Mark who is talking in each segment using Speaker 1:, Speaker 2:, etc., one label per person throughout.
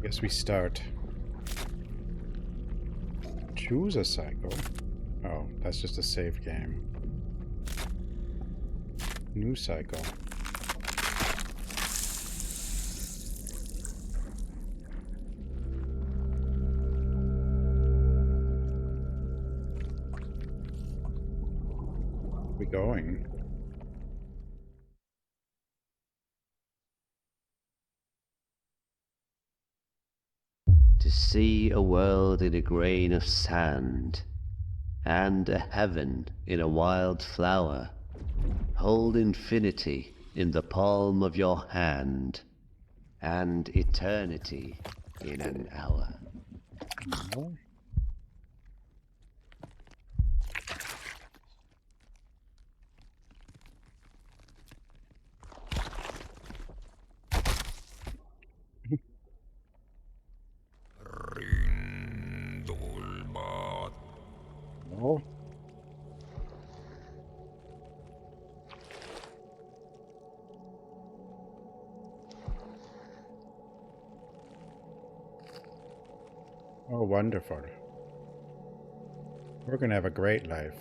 Speaker 1: Guess we start. Choose a cycle. Oh, that's just a save game. New cycle. Where are we going?
Speaker 2: To see a world in a grain of sand, and a heaven in a wild flower. Hold infinity in the palm of your hand, and eternity in an hour.
Speaker 1: No. No. Oh, wonderful. We're gonna have a great life.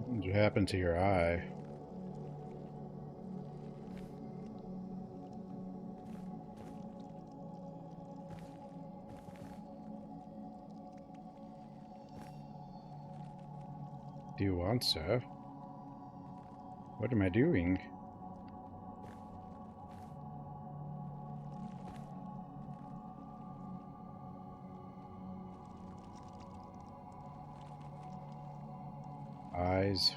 Speaker 1: What happened to your eye? Do you want, sir? What am I doing? Eyes.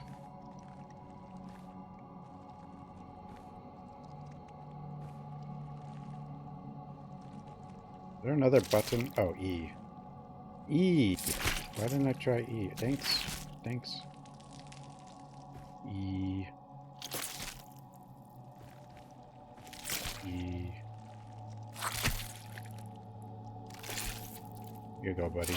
Speaker 1: Is there another button? Oh, E. E! Why didn't I try E? Thanks. Thanks. E. E. Here you go, buddy.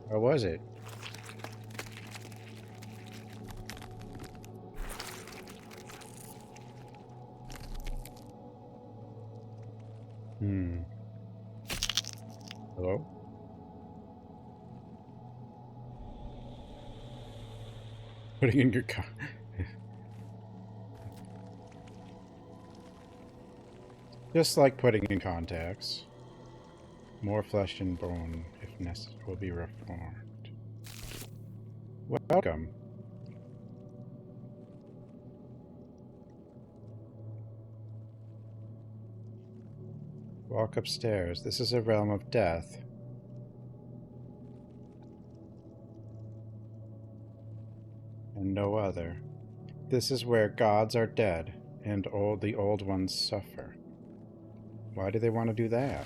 Speaker 1: Where was it? Hello? Putting in your car. Just like putting in contacts. More flesh and bone, if necessary, will be reformed. Welcome. Walk upstairs. This is a realm of death. And no other. This is where gods are dead, and the old ones suffer. Why do they want to do that?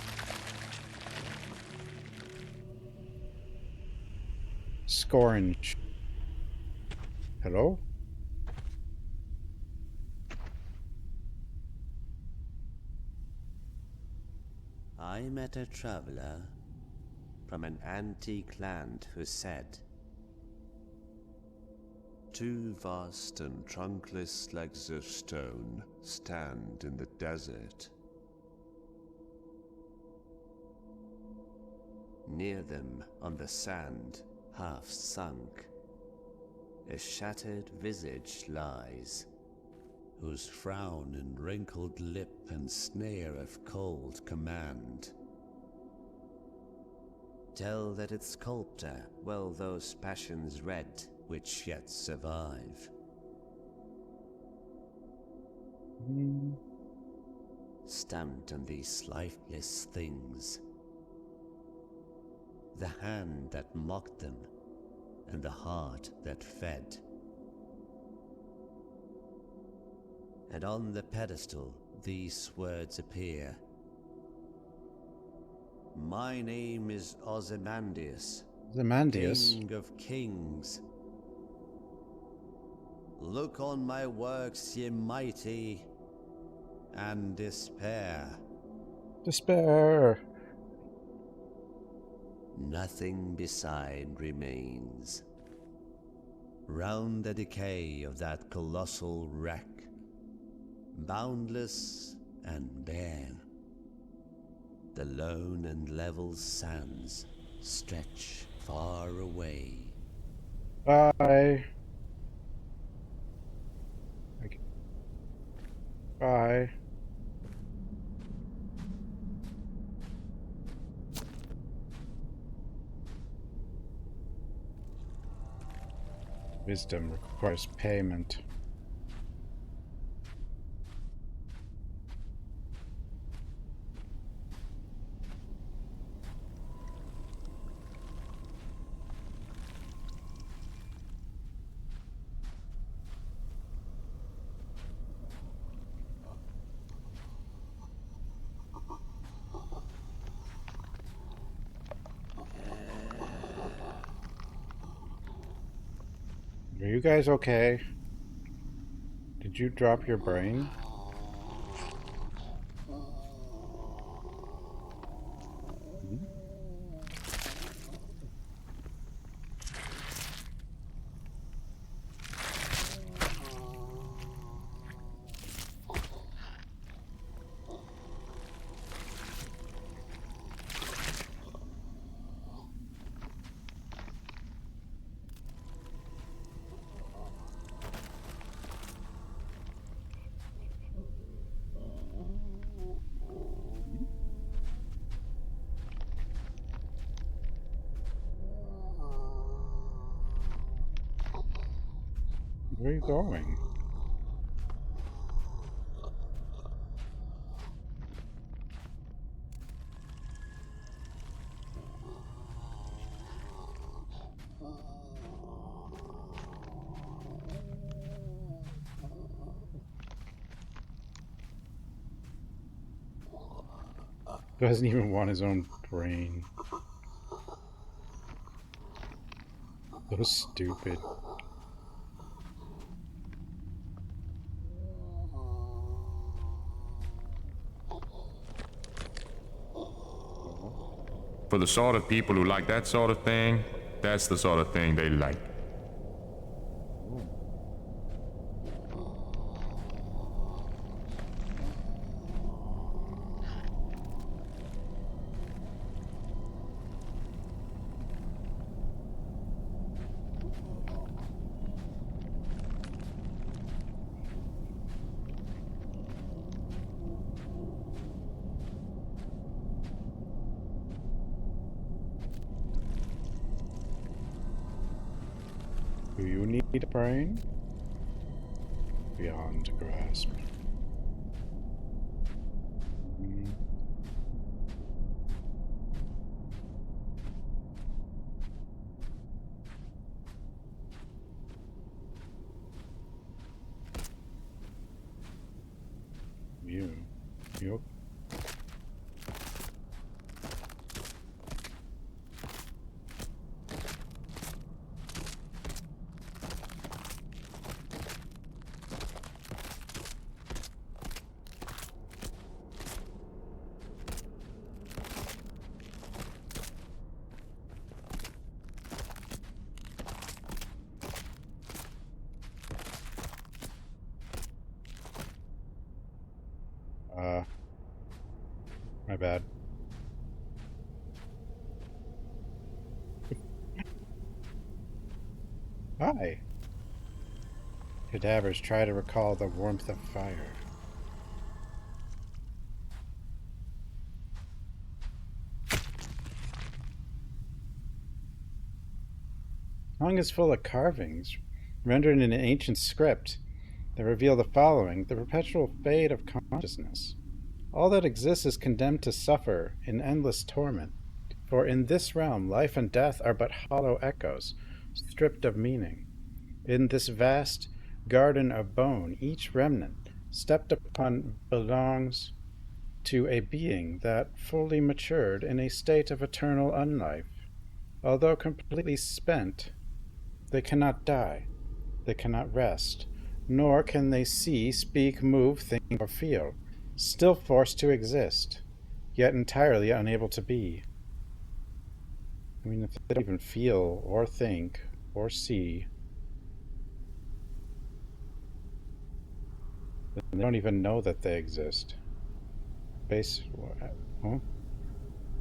Speaker 1: Scorn. Hello?
Speaker 2: I met a traveler from an antique land who said, "Two vast and trunkless legs of stone stand in the desert. Near them, on the sand, half sunk, a shattered visage lies, whose frown and wrinkled lip and sneer of cold command Tell that its sculptor well those passions read which yet survive. Stamped on these lifeless things, the hand that mocked them, and the heart that fed. And on the pedestal these words appear. My name is Ozymandias, King of Kings. Look on my works, ye mighty, and despair.
Speaker 1: Despair!
Speaker 2: Nothing beside remains. Round the decay of that colossal wreck, boundless and bare, the lone and level sands stretch far away.
Speaker 1: Bye. Bye. Wisdom requires payment. Are you guys okay? Did you drop your brain? Where are you going? Doesn't even want his own brain. So stupid.
Speaker 3: For the sort of people who like that sort of thing, that's the sort of thing they like.
Speaker 1: Do you need a brain? Beyond grasp. You. My bad. Hi. Cadavers try to recall the warmth of fire. Hong is full of carvings, rendered in an ancient script, that reveal the following: the perpetual fade of consciousness. All that exists is condemned to suffer in endless torment, for in this realm life and death are but hollow echoes, stripped of meaning. In this vast garden of bone, each remnant stepped upon belongs to a being that fully matured in a state of eternal unlife. Although completely spent, they cannot die, they cannot rest, nor can they see, speak, move, think, or feel, still forced to exist, yet entirely unable to be. I mean, if they don't even feel, or think, or see, then they don't even know that they exist. Oh,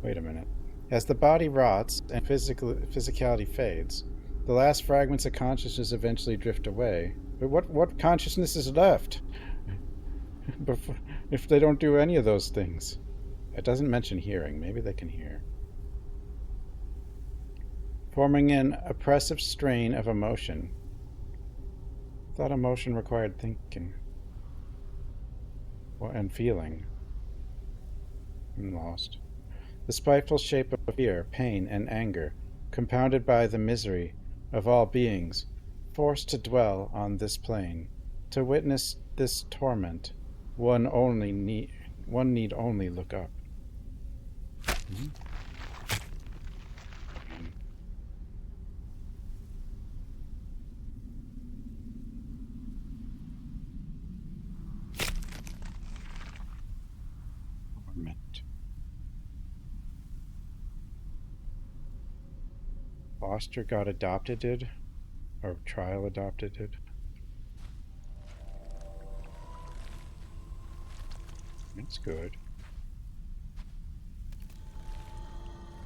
Speaker 1: wait a minute. As the body rots and physicality fades, the last fragments of consciousness eventually drift away. But what consciousness is left if they don't do any of those things? It doesn't mention hearing. Maybe they can hear. Forming an oppressive strain of emotion. I thought emotion required thinking. And feeling. I'm lost. The spiteful shape of fear, pain, and anger, compounded by the misery of all beings, forced to dwell on this plane. To witness this torment, one need only look up. Mm-hmm. Torment. Foster got adopted, did? Or trial adopted, did? That's good.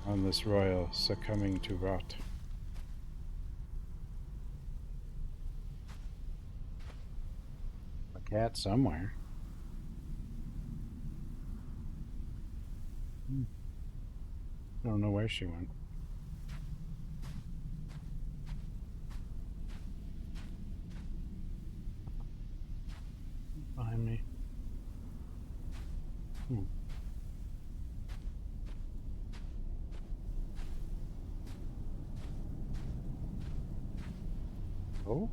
Speaker 1: On this royal succumbing to rot. A cat somewhere. I don't know where she went. Behind me. Oh?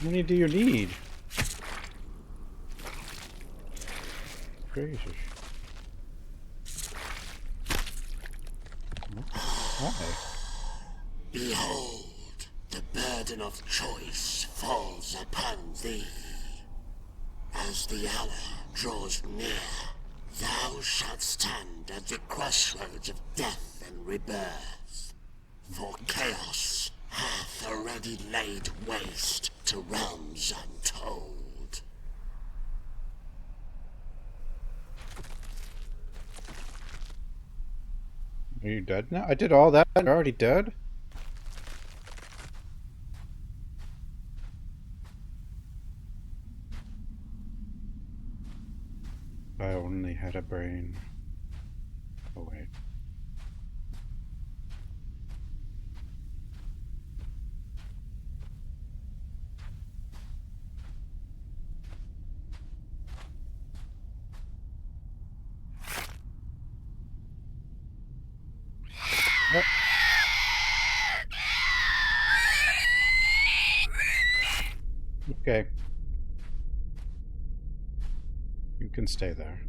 Speaker 1: How many do you need? Gracious. Hi.
Speaker 4: Behold, the burden of choice falls upon thee. As the hour draws near, thou shalt stand at the crossroads of death and rebirth. For chaos hath already laid waste to realms untold.
Speaker 1: Are you dead now? I did all that and you're already dead? If I only had a brain. Oh wait. What? Okay. You can stay there.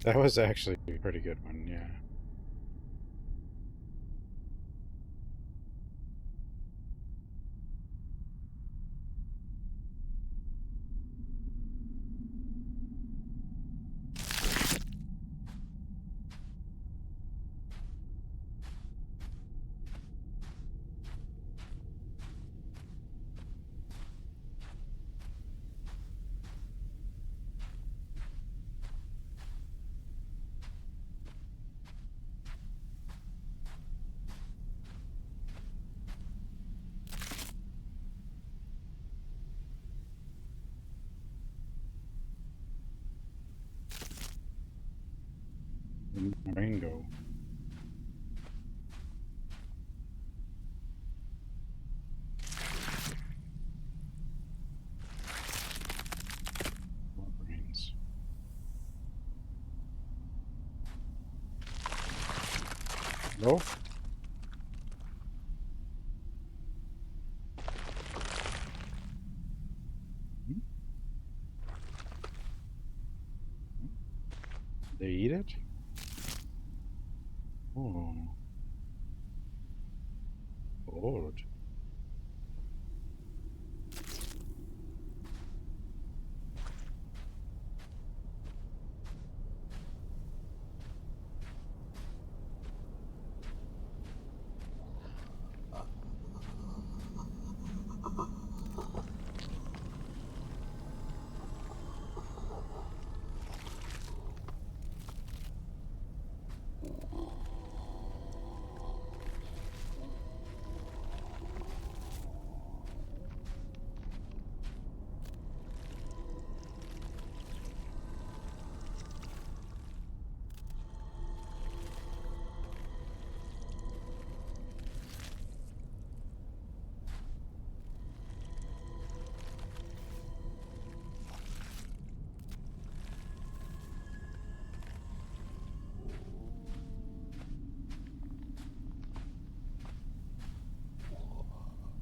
Speaker 1: That was actually a pretty good one, yeah. Rainbow. More brains. No? They eat it? Oh. Lord.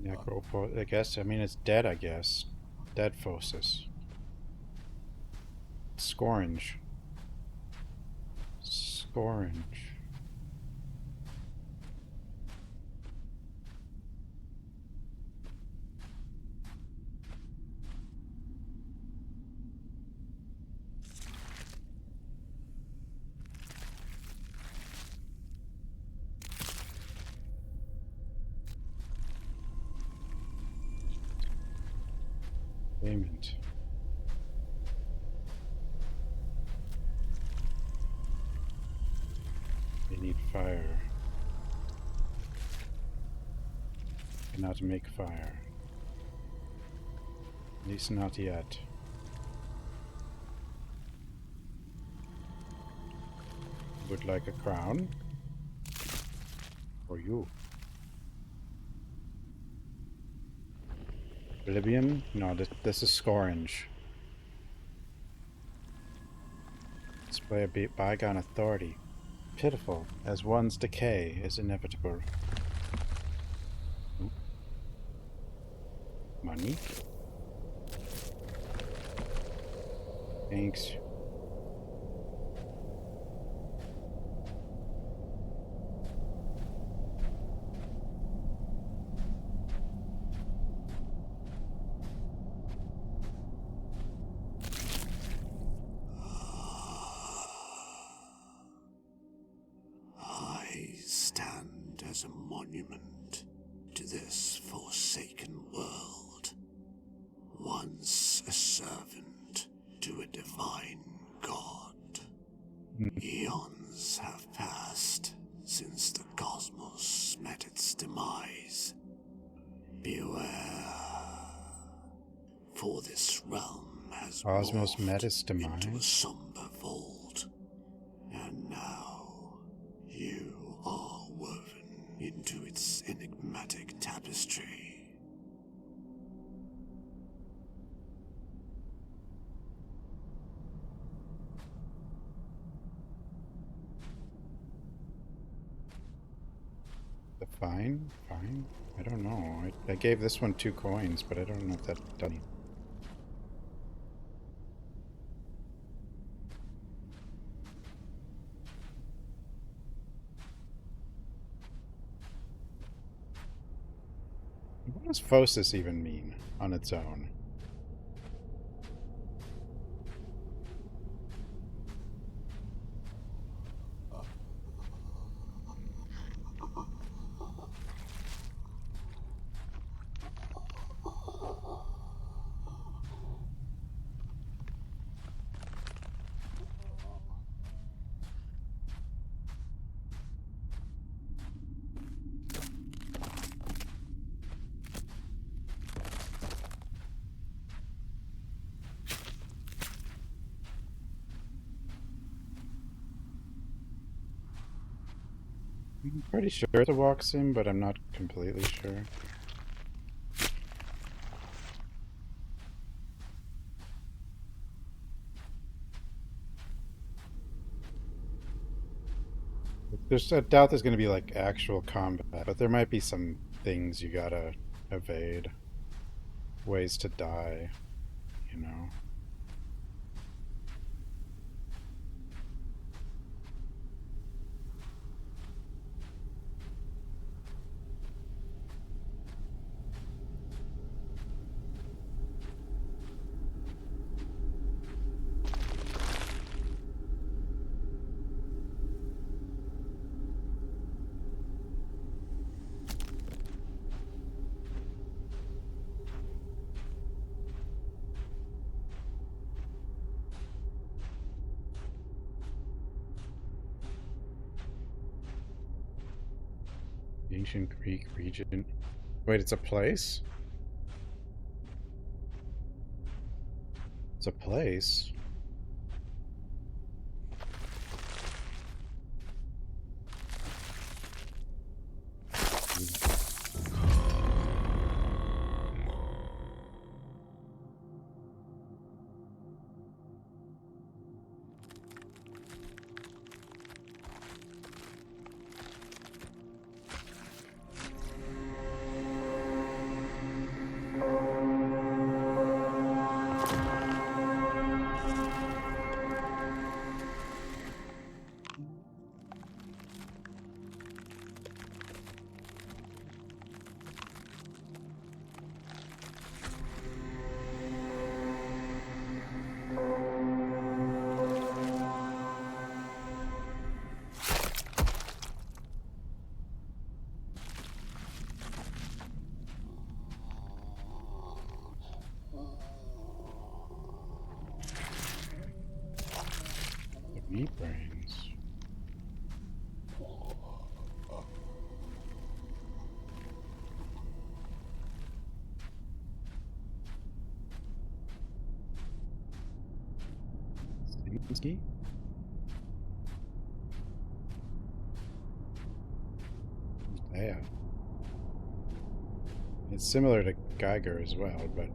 Speaker 1: Necrophosis. I guess. I mean, it's dead, I guess. Dead Phosis. Scorange. Scorange. Payment. They need fire. Cannot make fire. At least not yet. Would like a crown? For you. Oblivion? No, this is Scorange. Display a bygone authority. Pitiful, as one's decay is inevitable. Money? Thanks.
Speaker 4: I stand as a monument to this forsaken world, once a servant to a divine god. Eons have passed since the cosmos met its demise. Beware, for this realm has
Speaker 1: Cosmos
Speaker 4: morphed
Speaker 1: met its
Speaker 4: into a
Speaker 1: demise?
Speaker 4: somber vault, and now you are woven into its enigmatic tapestry.
Speaker 1: The fine? Fine? I don't know. I gave this one 2 coins, but I don't know if that done it. does phosis even mean on its own? I'm pretty sure it walks in, but I'm not completely sure. There's I doubt there's going to be like actual combat, but there might be some things you gotta evade, ways to die, you know. Ancient Greek region. Wait, it's a place? It's a place? The meat brains. Stinsky? Yeah. It's similar to Geiger as well, but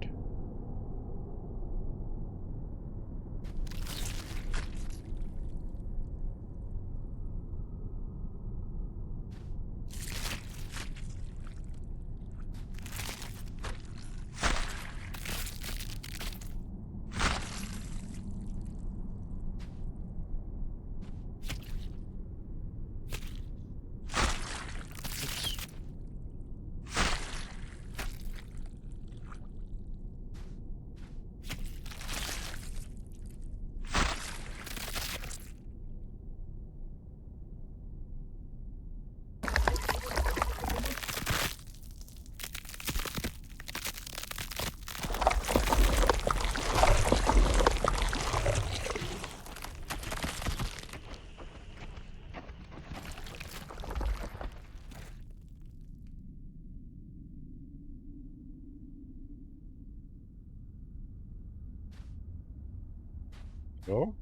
Speaker 1: oh,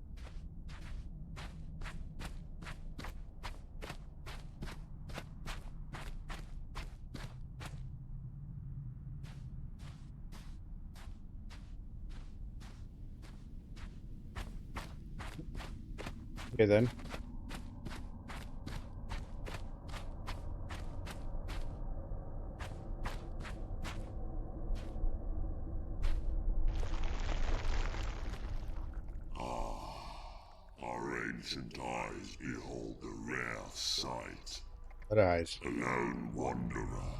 Speaker 1: okay then.
Speaker 4: Our ancient eyes behold the rare sight.
Speaker 1: What eyes?
Speaker 4: A lone wanderer,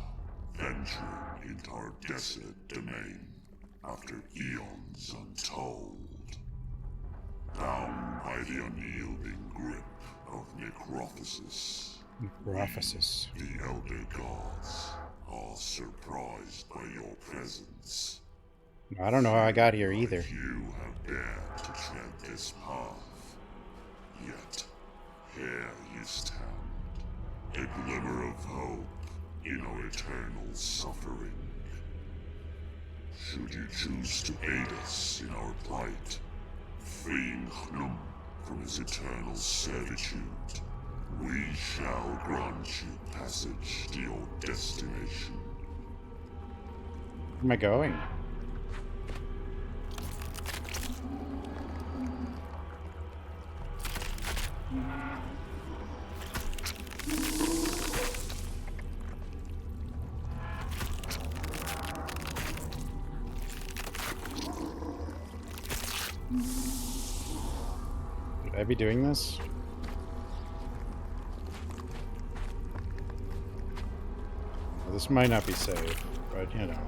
Speaker 5: venturing into our desolate domain after eons untold. Bound by the unyielding grip of necrophosis,
Speaker 1: Necrophosis.
Speaker 5: the Elder Gods are surprised by your presence.
Speaker 1: I don't know how I got here
Speaker 5: Like
Speaker 1: either.
Speaker 5: you have dared to tread this path. Yet, here you stand, a glimmer of hope in our eternal suffering. Should you choose to aid us in our plight, freeing Hnum from his eternal servitude, we shall grant you passage to your destination.
Speaker 1: Where am I going? Should I be doing this? Well, this might not be safe, but you know.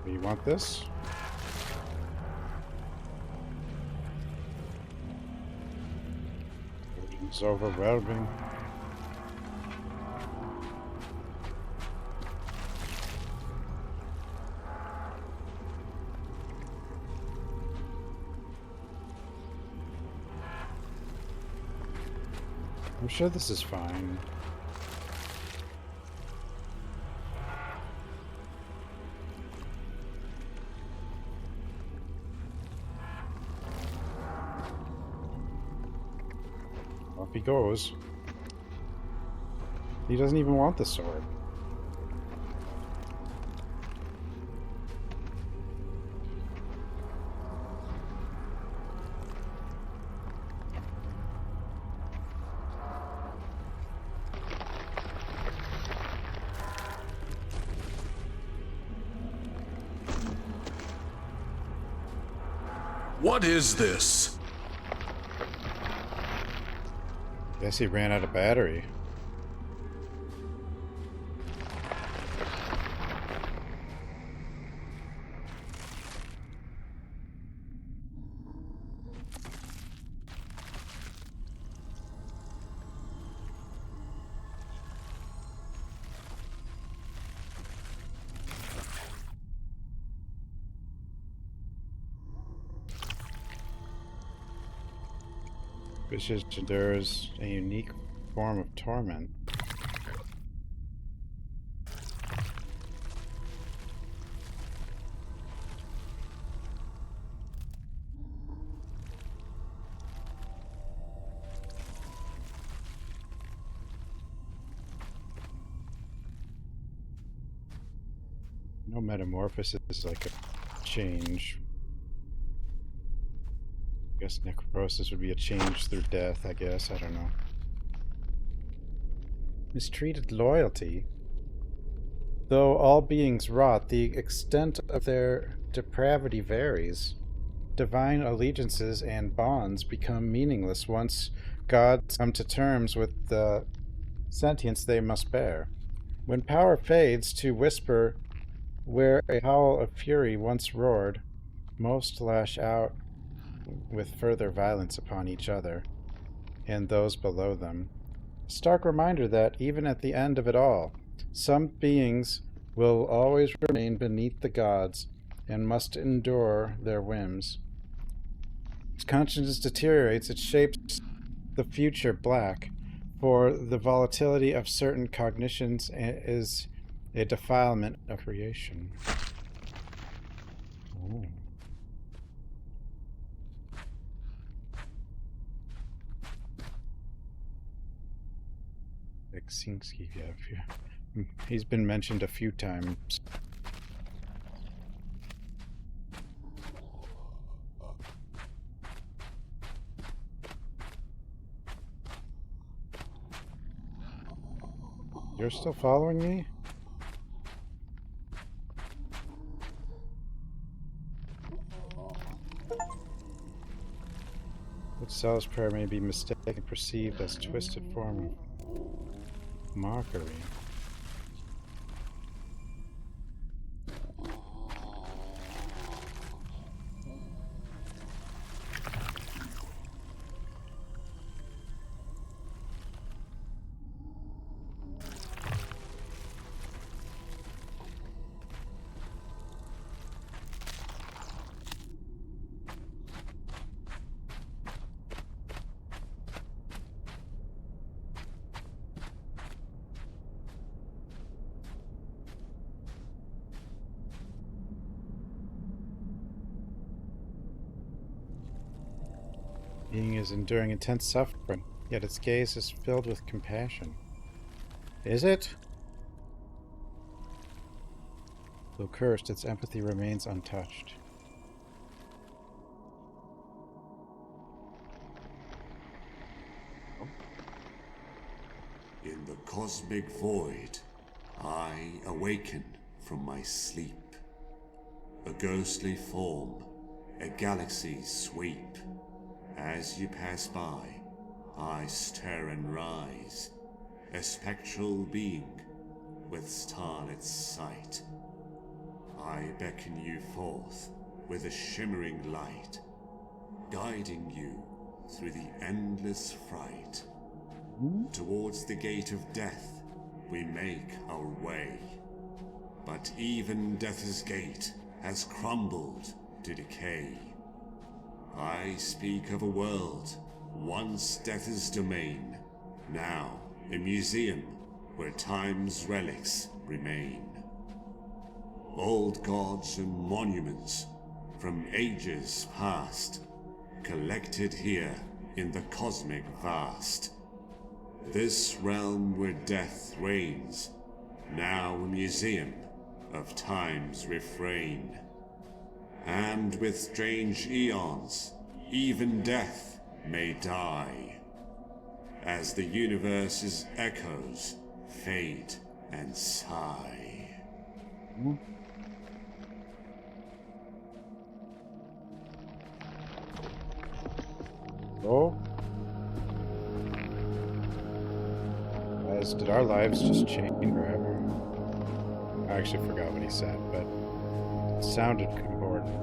Speaker 1: You want this? It's overwhelming. I'm sure this is fine. Off he goes. He doesn't even want the sword.
Speaker 6: What is this?
Speaker 1: Guess he ran out of battery. Vicious endures a unique form of torment. No metamorphosis is like a change. I guess necrophosis would be a change through death, I guess. I don't know. Mistreated loyalty. Though all beings rot, the extent of their depravity varies. Divine allegiances and bonds become meaningless once gods come to terms with the sentience they must bear. When power fades to whisper where a howl of fury once roared, most lash out with further violence upon each other and those below them. Stark reminder that even at the end of it all, some beings will always remain beneath the gods and must endure their whims. As consciousness deteriorates, it shapes the future black, for the volatility of certain cognitions is a defilement of creation. Ooh. Beksinski, yeah. He's been mentioned a few times. You're still following me? Which Sal's prayer may be mistaken, perceived as twisted form of mockery. Being is enduring intense suffering, yet its gaze is filled with compassion. Is it? Though cursed, its empathy remains untouched.
Speaker 5: In the cosmic void, I awaken from my sleep. A ghostly form, a galaxy's sweep. As you pass by, I stir and rise, a spectral being with starlit sight. I beckon you forth with a shimmering light, guiding you through the endless fright. Towards the gate of death we make our way, but even death's gate has crumbled to decay. I speak of a world once death's domain, now a museum where time's relics remain. Old gods and monuments from ages past, collected here in the cosmic vast. This realm where death reigns, now a museum of time's refrain. And with strange eons, even death may die, as the universe's echoes fade and sigh.
Speaker 1: Oh? As did our lives just change forever? I actually forgot what he said, but it sounded important.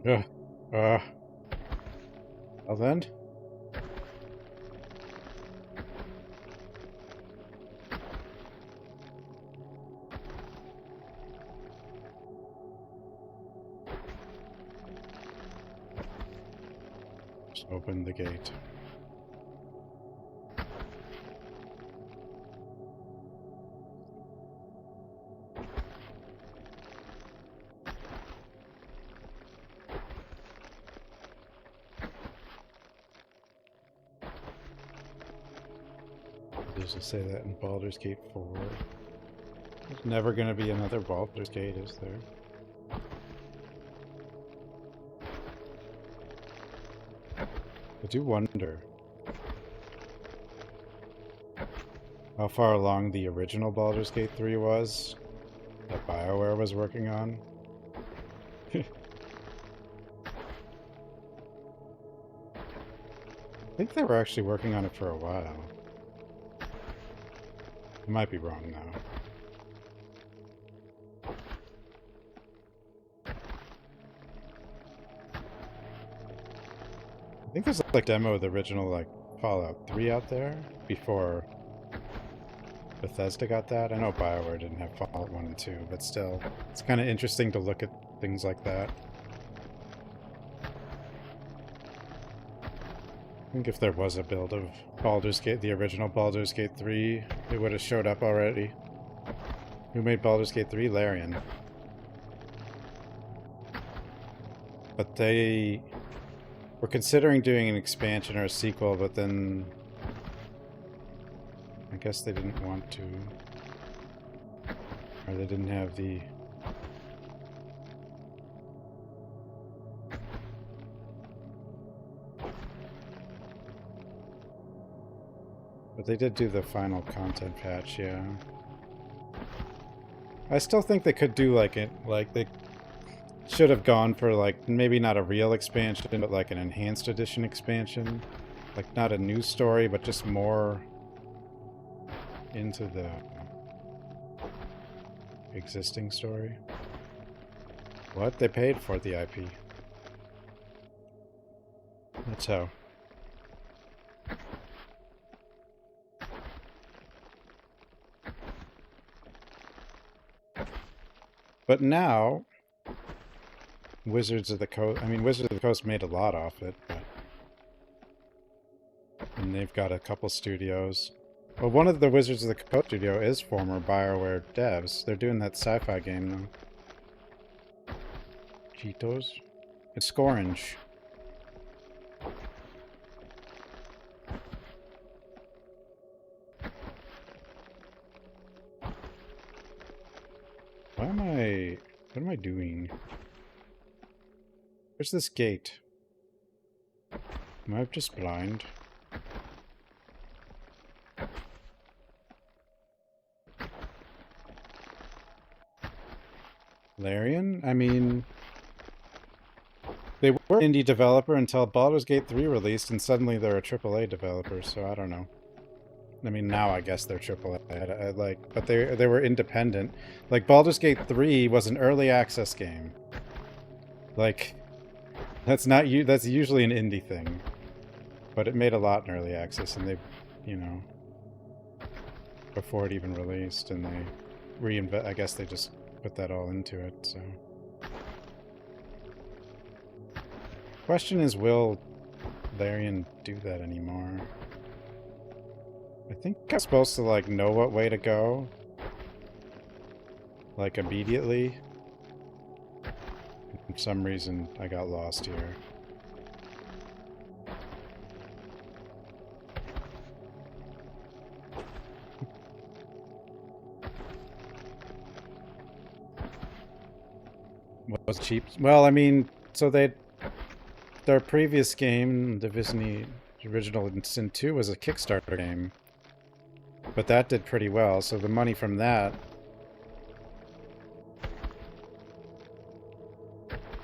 Speaker 1: Ugh. Well then? Just open the gate. Does it say that in Baldur's Gate 4? There's never going to be another Baldur's Gate, is there? I do wonder how far along the original Baldur's Gate 3 was that BioWare was working on. I think they were actually working on it for a while. I might be wrong now. I think there's like demo of the original like Fallout 3 out there before Bethesda got that. I know BioWare didn't have Fallout 1 and 2, but still, it's kind of interesting to look at things like that. I think if there was a build of Baldur's Gate, the original Baldur's Gate 3, it would have showed up already. Who made Baldur's Gate 3? Larian. But they were considering doing an expansion or a sequel, but then I guess they didn't want to. Or they didn't have the... But they did do the final content patch, yeah. I still think they could do like it, like they should have gone for like maybe not a real expansion, but like an enhanced edition expansion. Like not a new story, but just more into the existing story. What? They paid for the IP. That's how. But now, Wizards of the Coast... I mean, Wizards of the Coast made a lot off it, but... And they've got a couple studios. Well, one of the Wizards of the Coast studio is former BioWare devs. They're doing that sci-fi game, though. Cheetos? It's Scorange. What am I doing? Where's this gate? Am I just blind? Larian? I mean... They were an indie developer until Baldur's Gate 3 released, and suddenly they're a AAA developer, so I don't know. I mean, now I guess they're AAA, but they were independent. Like, Baldur's Gate 3 was an early access game. Like, that's usually an indie thing. But it made a lot in early access, and they, you know, before it even released, and they I guess they just put that all into it, so. Question is, will Larian do that anymore? I think I'm supposed to, like, know what way to go. Like, immediately. For some reason, I got lost here. What was cheap? Well, I mean, so their previous game, the original Sin 2, was a Kickstarter game. But that did pretty well, so the money from that,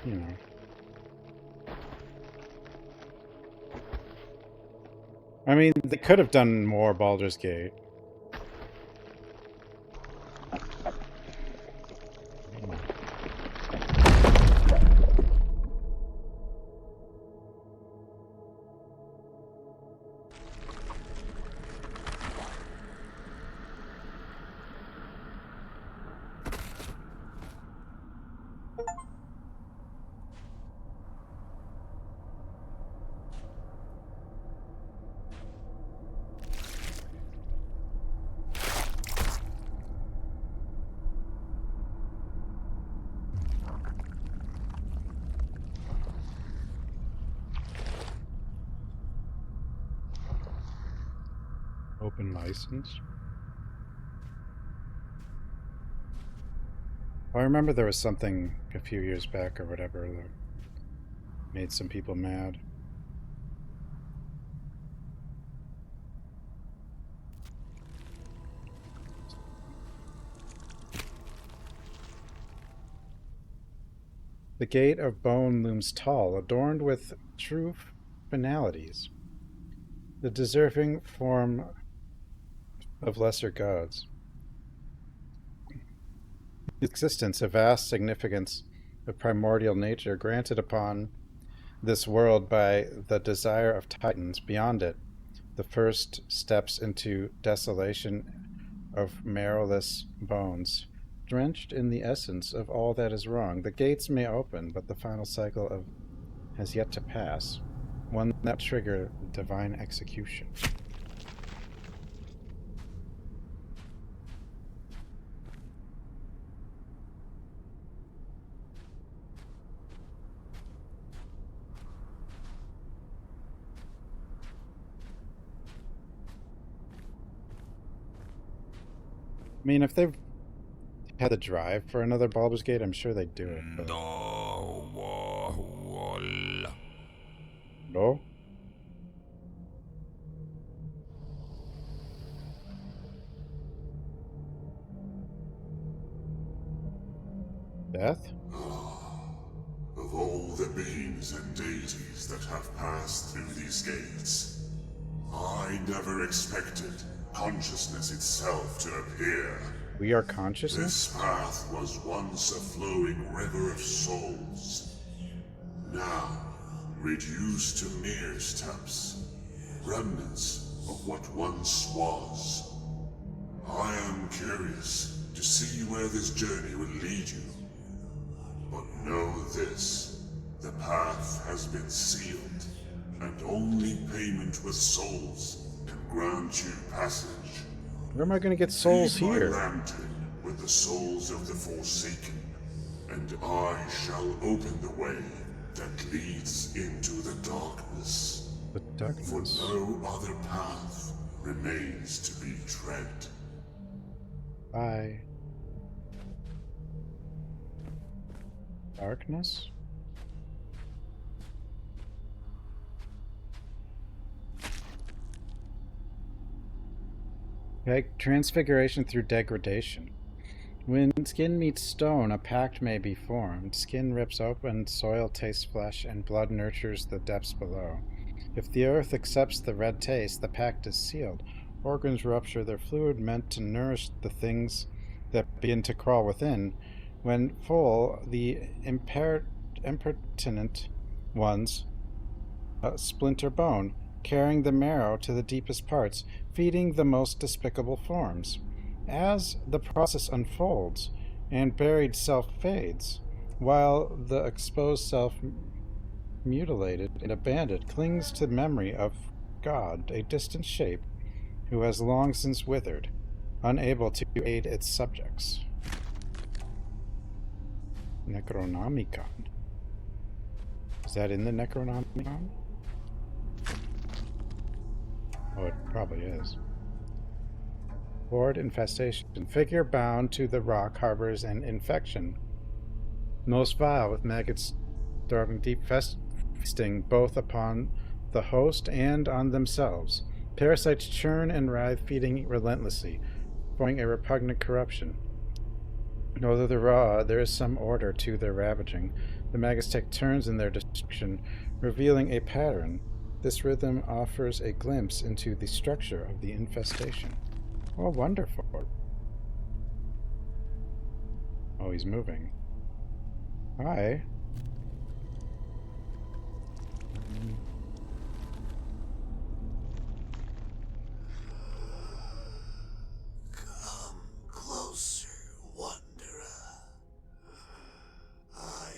Speaker 1: you know. I mean, they could have done more Baldur's Gate. Open license. I remember there was something a few years back or whatever that made some people mad. The gate of bone looms tall, adorned with true finalities, the deserving form of lesser gods. Existence, a vast significance of primordial nature granted upon this world by the desire of Titans. Beyond it, the first steps into desolation of marrowless bones, drenched in the essence of all that is wrong. The gates may open, but the final cycle of has yet to pass, one that trigger divine execution. I mean, if they've had the drive for another Baldur's Gate, I'm sure they'd do it. But... No? Death?
Speaker 5: Of all the beings and deities that have passed through these gates, I never expected consciousness itself to appear.
Speaker 1: We are consciousness?
Speaker 5: This path was once a flowing river of souls. Now, reduced to mere steps, remnants of what once was. I am curious to see where this journey will lead you. But know this, the path has been sealed, and only payment with souls can grant you passage.
Speaker 1: Where am I going to get souls
Speaker 5: Feed
Speaker 1: here?
Speaker 5: my lantern with the souls of the Forsaken, and I shall open the way that leads into the darkness.
Speaker 1: The darkness.
Speaker 5: For no other path remains to be tread.
Speaker 1: Bye. Darkness? Transfiguration through degradation. When skin meets stone, a pact may be formed. Skin rips open, soil tastes flesh, and blood nurtures the depths below. If the earth accepts the red taste, the pact is sealed. Organs rupture their fluid meant to nourish the things that begin to crawl within. When full, the impertinent ones splinter bone, carrying the marrow to the deepest parts, feeding the most despicable forms. As the process unfolds, and buried self fades, while the exposed self, mutilated and abandoned, clings to memory of God, a distant shape, who has long since withered, unable to aid its subjects. Necronomicon. Is that in the Necronomicon? Oh, it probably is. Horde infestation. Figure bound to the rock harbors an infection, most vile, with maggots starving deep, feasting both upon the host and on themselves. Parasites churn and writhe, feeding relentlessly, forming a repugnant corruption. Although the raw, there is some order to their ravaging. The maggots take turns in their destruction, revealing a pattern. This rhythm offers a glimpse into the structure of the infestation. Oh, wonderful. Oh, he's moving. Hi.
Speaker 4: Come closer, wanderer. I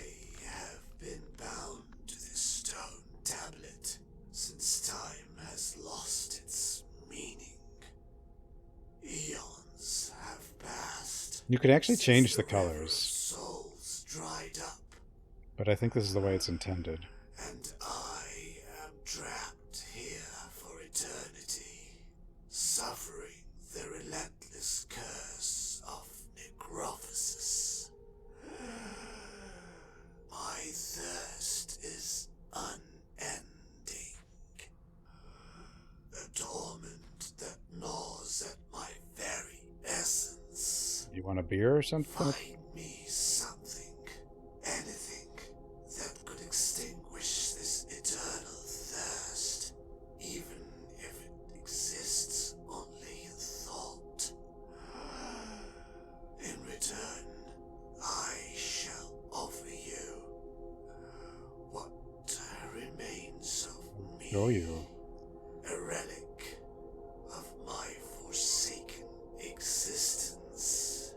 Speaker 4: have been bound to this stone tablet since time has lost its meaning. Eons have passed.
Speaker 1: You can actually change the
Speaker 4: since river of
Speaker 1: colors,
Speaker 4: souls dried up,
Speaker 1: but I think this is the way it's intended.
Speaker 4: and I am trapped here for eternity, suffering the relentless curse of necrophosis. My thirst is unending, a torment that gnaws at my very essence.
Speaker 1: You want a beer or something?
Speaker 4: Find me something, anything,
Speaker 1: Oh, you.
Speaker 4: A relic of my forsaken existence.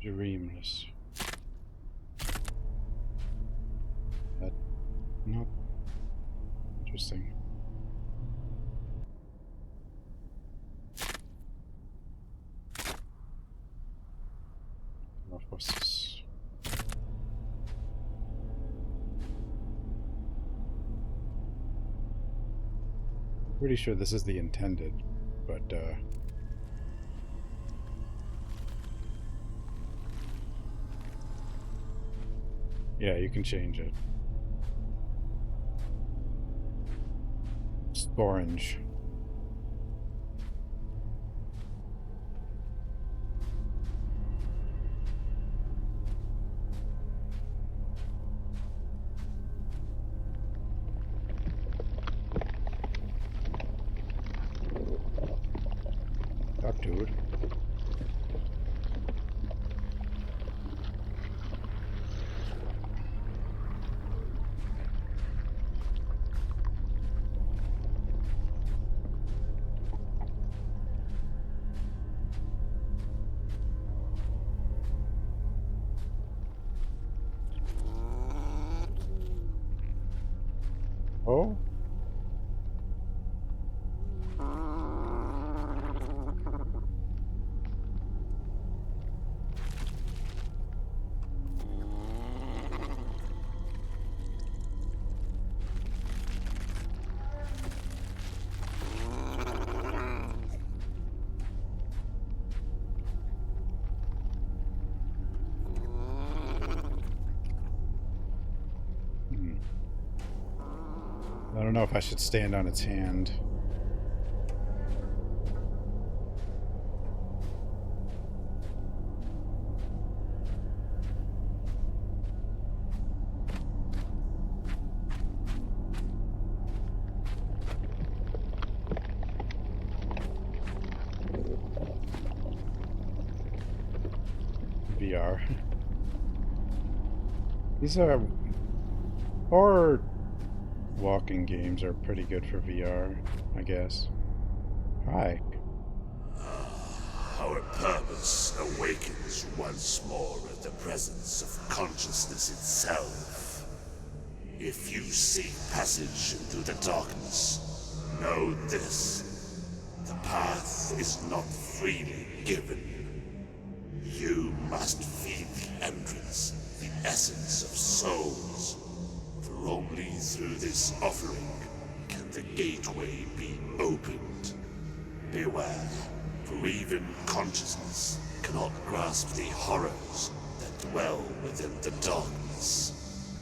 Speaker 1: Dreamless. That. Nope. Interesting. Necrophosis. Pretty sure this is the intended, but yeah, you can change it. It's orange. Up, dude. Oh? I don't know if I should stand on its hand. VR. These are horror walking games are pretty good for VR, I guess. Hi.
Speaker 4: Our purpose awakens once more at the presence of consciousness itself. If you seek passage into the darkness, know this. The path is not freely given. You must feed the entrance, the essence of souls. For only through this offering can the gateway be opened. Beware, for even consciousness cannot grasp the horrors that dwell within the darkness.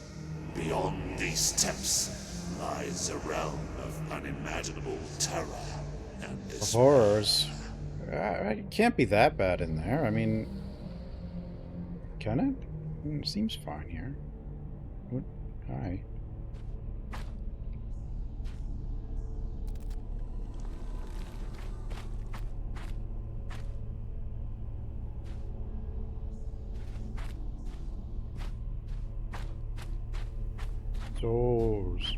Speaker 4: Beyond these steps lies a realm of unimaginable terror and despair.
Speaker 1: Horrors. It can't be that bad in there. I mean, can it? It seems fine here. What? Hi. Souls.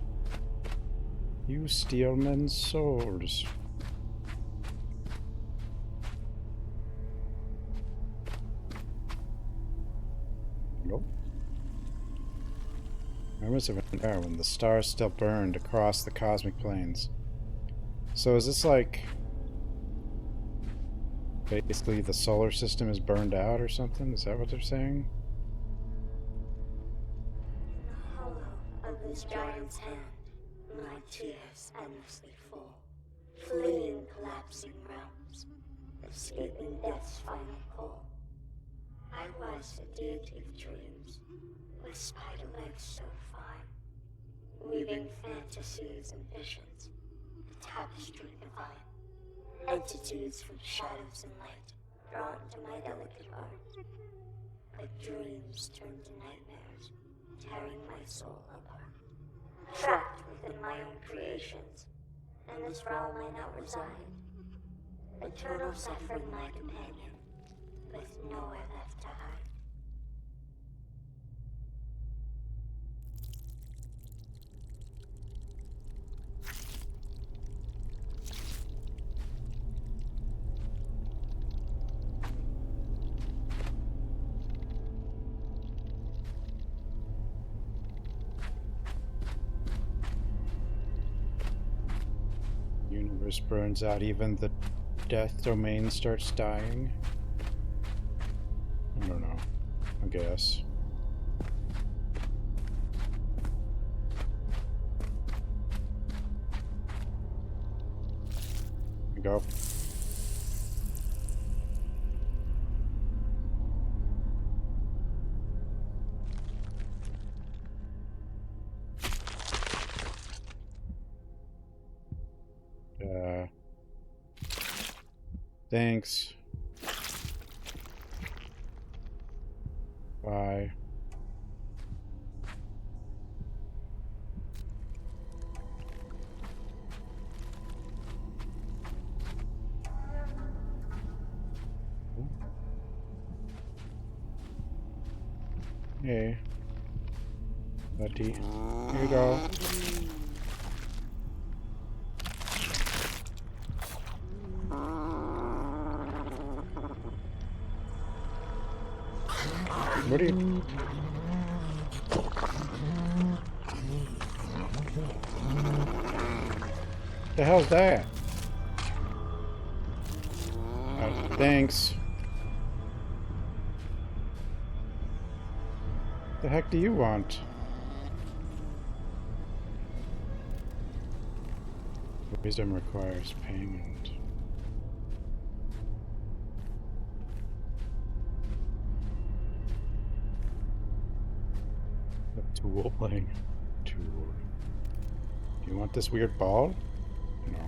Speaker 1: You steal men's souls. Nope. Memories of an era when the stars still burned across the cosmic planes. So is this like basically the solar system is burned out or something? Is that what they're saying?
Speaker 6: The hollow of this giant's hand, my tears endlessly fall, fleeing collapsing realms, escaping death's final call. I was a deity of dreams, with spider legs so fine, weaving fantasies and visions, a tapestry divine. Entitudes from shadows and light, drawn to my delicate art. But dreams turn to nightmares, tearing my soul apart. Trapped within my own creations, in this realm I now reside. Eternal suffering my companion, with nowhere left to hide.
Speaker 1: Universe burns out, even the death domain starts dying. I don't know. I guess. Here we go. Thanks. Bye. Hey, buddy. Here you go. What are you? The hell's that? Thanks. The heck do you want? Wisdom requires payment. A tool playing. Tool. Do you want this weird ball? No.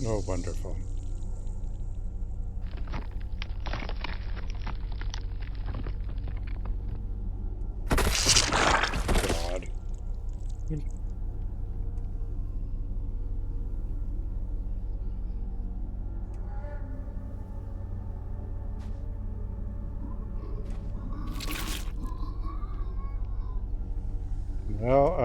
Speaker 1: Oh, wonderful. God. Well,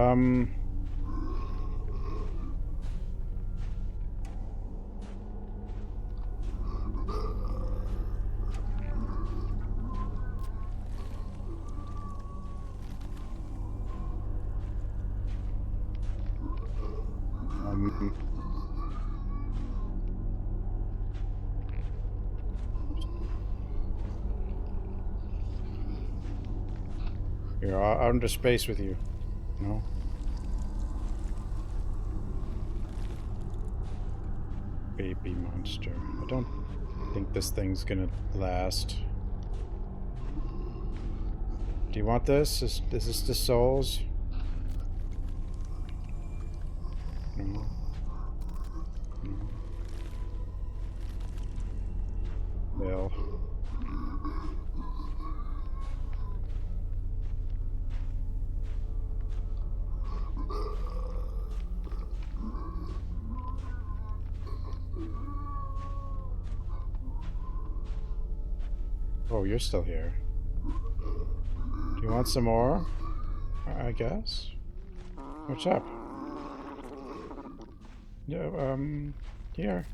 Speaker 1: Here, out into space with you. No? Baby monster. I don't think this thing's gonna last. Do you want this? Is this the souls? No. No. Well. Oh, you're still here. Do you want some more? I guess. What's up? Yeah, here.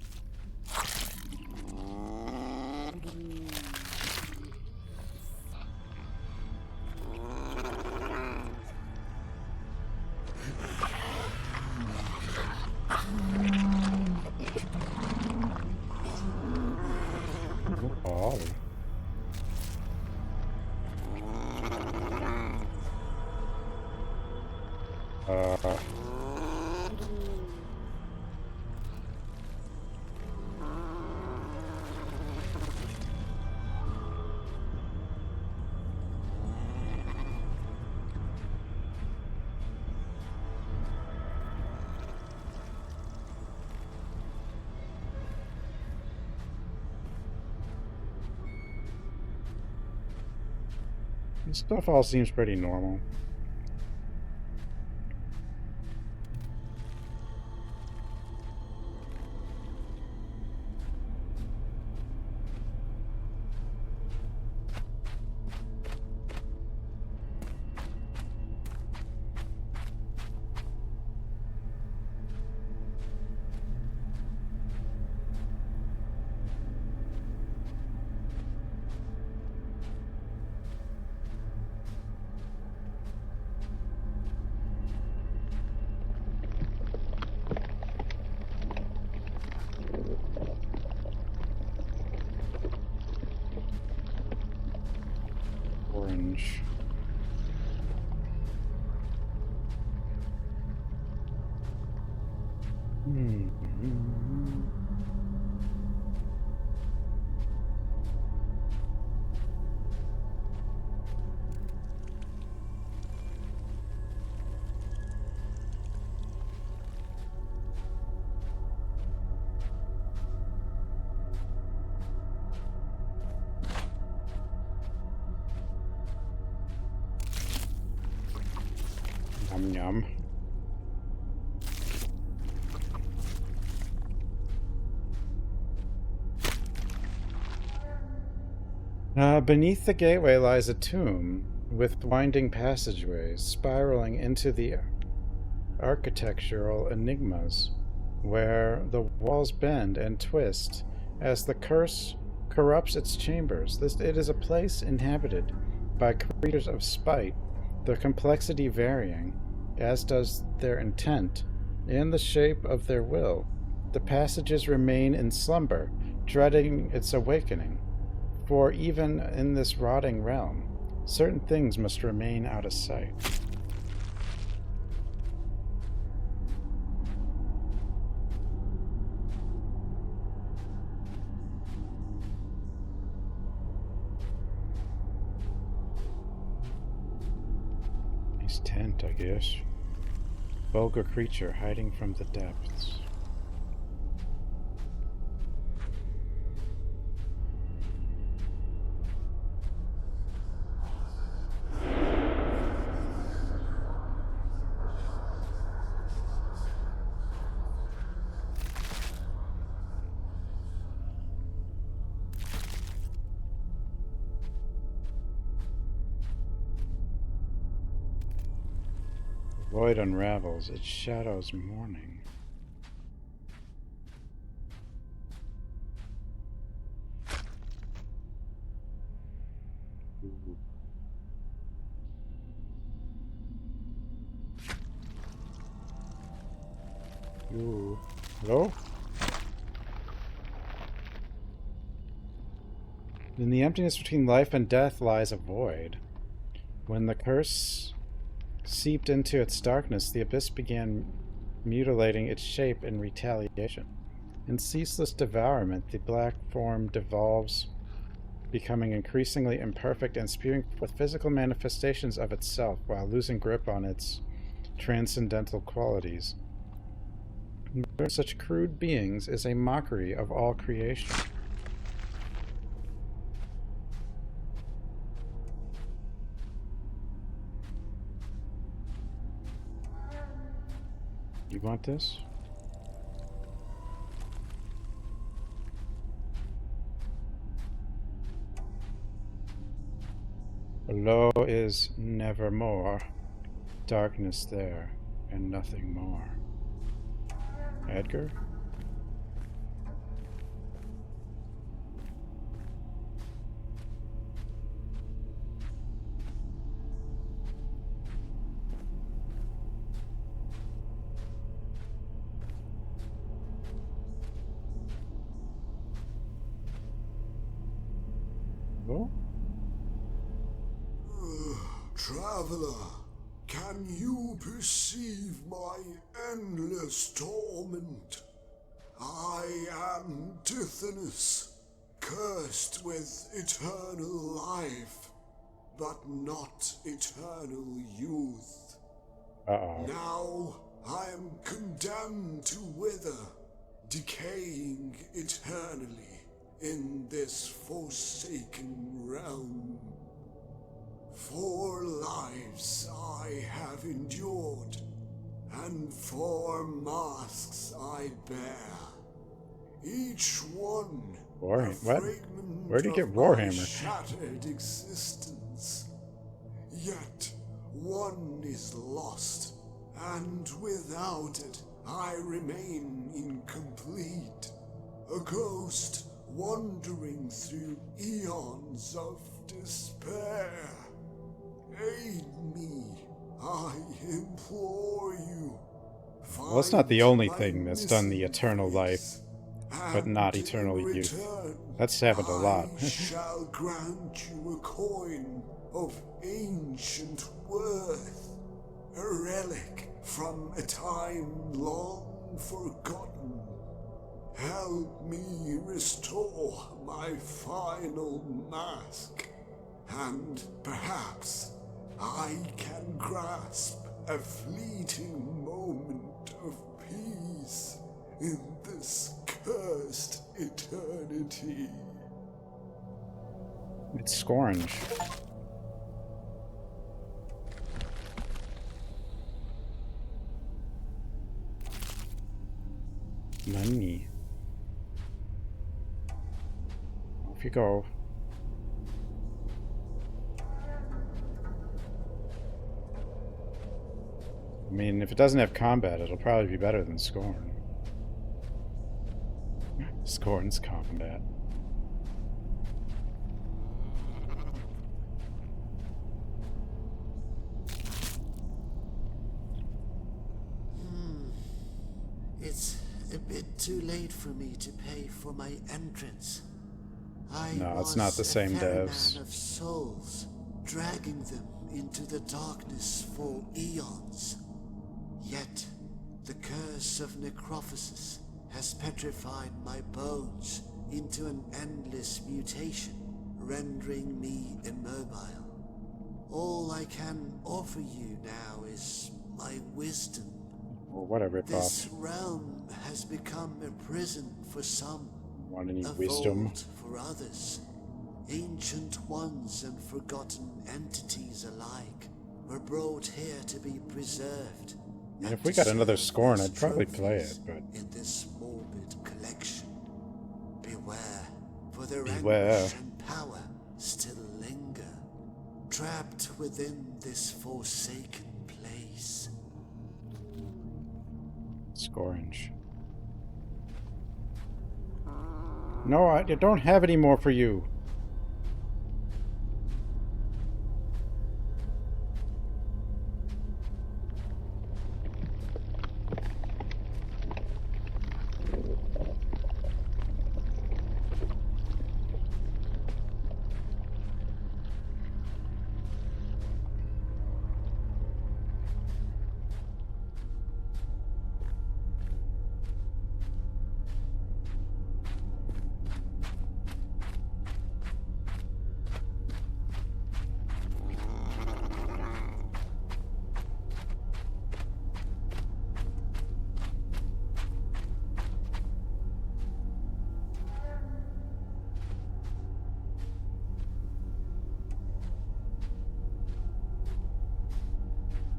Speaker 1: Oh. This stuff all seems pretty normal. Orange. Yum yum. Beneath the gateway lies a tomb with winding passageways spiraling into the architectural enigmas, where the walls bend and twist as the curse corrupts its chambers. It is a place inhabited by creatures of spite, their complexity varying, as does their intent and the shape of their will. The passages remain in slumber, dreading its awakening. For even in this rotting realm, certain things must remain out of sight. Nice tent, I guess. Vulgar creature hiding from the depths. The void unravels, its shadows mourning. Ooh. Hello? In the emptiness between life and death lies a void. When the curse seeped into its darkness, the abyss began mutilating its shape in retaliation. In ceaseless devourment, the black form devolves, becoming increasingly imperfect and spewing forth physical manifestations of itself while losing grip on its transcendental qualities. Such crude beings is a mockery of all creation. You want this? Below is nevermore, darkness there, and nothing more. Edgar? Oh?
Speaker 5: Traveler, can you perceive my endless torment? I am Tithonus, cursed with eternal life, but not eternal youth.
Speaker 1: Uh-oh.
Speaker 5: Now I am condemned to wither, decaying eternally in this forsaken realm.
Speaker 4: 4 lives I have endured, and 4 masks I bear. Each one
Speaker 1: Warhammer.
Speaker 4: a
Speaker 1: What?
Speaker 4: fragment
Speaker 1: Where'd you get
Speaker 4: of my
Speaker 1: Warhammer?
Speaker 4: shattered existence. Yet one is lost, and without it I remain incomplete. A ghost wandering through eons of despair. Aid me, I implore you.
Speaker 1: Well, it's not the only
Speaker 4: Find
Speaker 1: thing
Speaker 4: my
Speaker 1: that's done the
Speaker 4: missing
Speaker 1: eternal life,
Speaker 4: face,
Speaker 1: but not
Speaker 4: and
Speaker 1: eternal
Speaker 4: in
Speaker 1: youth.
Speaker 4: return,
Speaker 1: That's happened a lot.
Speaker 4: I shall grant you a coin of ancient worth, a relic from a time long forgotten. Help me restore my final mask, and perhaps I can grasp a fleeting moment of peace in this cursed eternity.
Speaker 1: It's scorn. Money. Off you go. I mean, if it doesn't have combat, it'll probably be better than Scorn. Scorn's combat.
Speaker 4: It's a bit too late for me to pay for my entrance.
Speaker 1: No, it's not the same devs.
Speaker 4: Ferryman of souls, dragging them into the darkness for eons. Yet, the curse of Necrophosis has petrified my bones into an endless mutation, rendering me immobile. All I can offer you now is my wisdom.
Speaker 1: Or whatever,
Speaker 4: This realm has become a prison for some,
Speaker 1: Want any
Speaker 4: a
Speaker 1: wisdom?
Speaker 4: vault for others. Ancient ones and forgotten entities alike were brought here to be preserved.
Speaker 1: And if
Speaker 4: and
Speaker 1: we
Speaker 4: to
Speaker 1: got another
Speaker 4: serve
Speaker 1: Scorn,
Speaker 4: as
Speaker 1: I'd probably play
Speaker 4: trophies
Speaker 1: it, but
Speaker 4: in this morbid collection. Beware, for their
Speaker 1: Beware.
Speaker 4: anguish and power still linger, trapped within this forsaken place.
Speaker 1: Scorange. No, I don't have any more for you.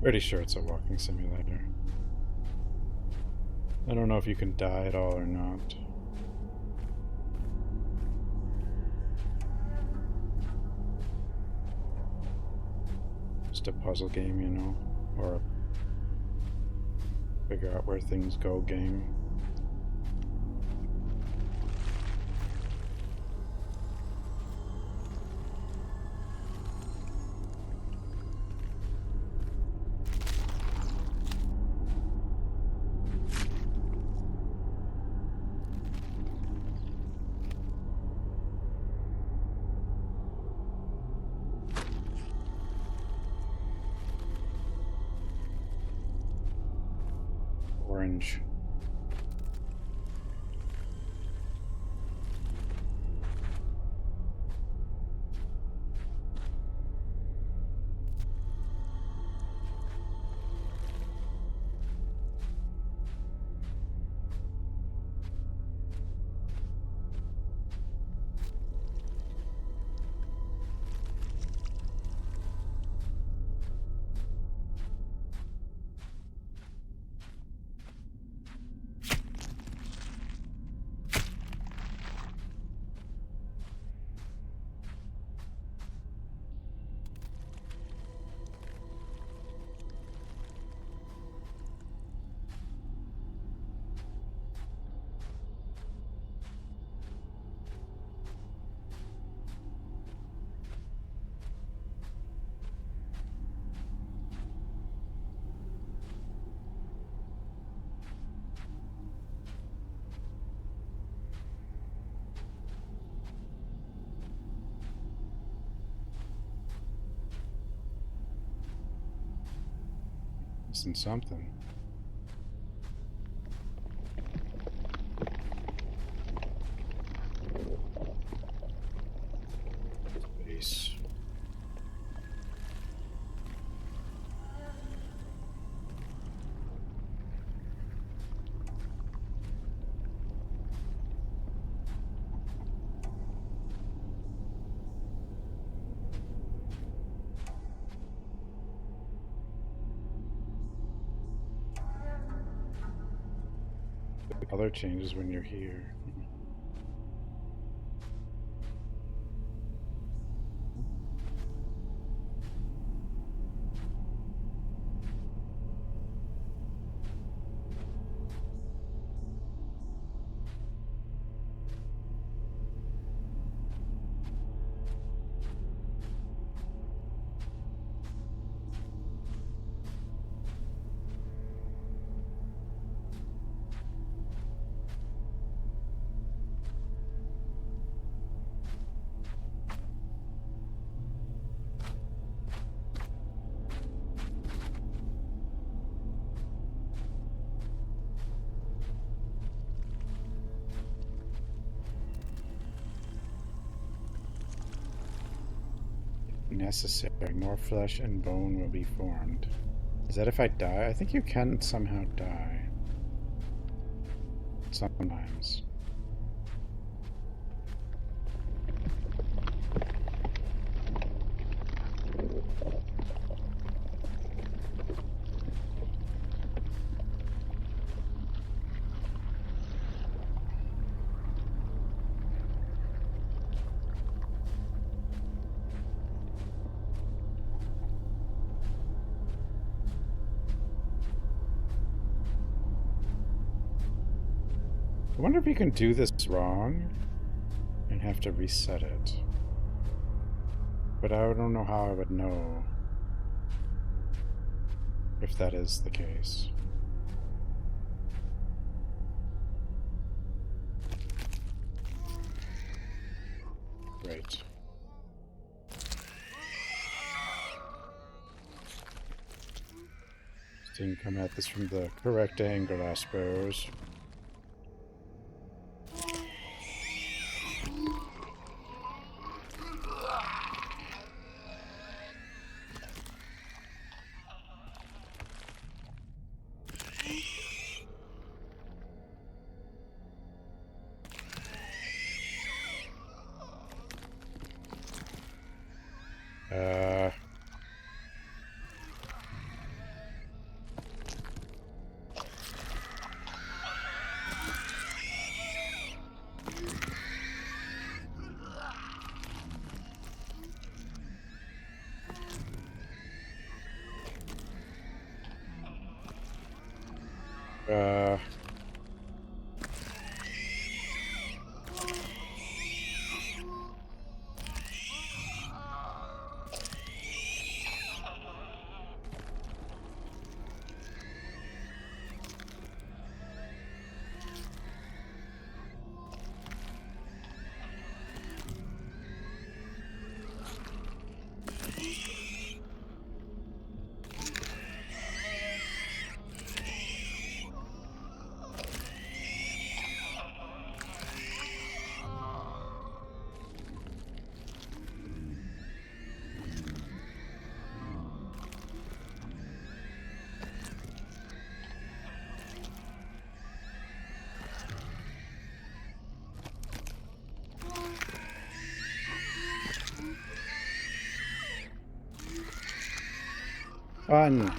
Speaker 1: Pretty sure it's a walking simulator. I don't know if you can die at all or not. Just a puzzle game, you know, or a figure out where things go game. Orange. missing something. Space. The color changes when you're here. Necessary. More flesh and bone will be formed. Is that if I die? I think you can somehow die. Sometimes. I wonder if you can do this wrong and have to reset it. But I don't know how I would know if that is the case. Right. Didn't come at this from the correct angle, I suppose. Uh, Fun.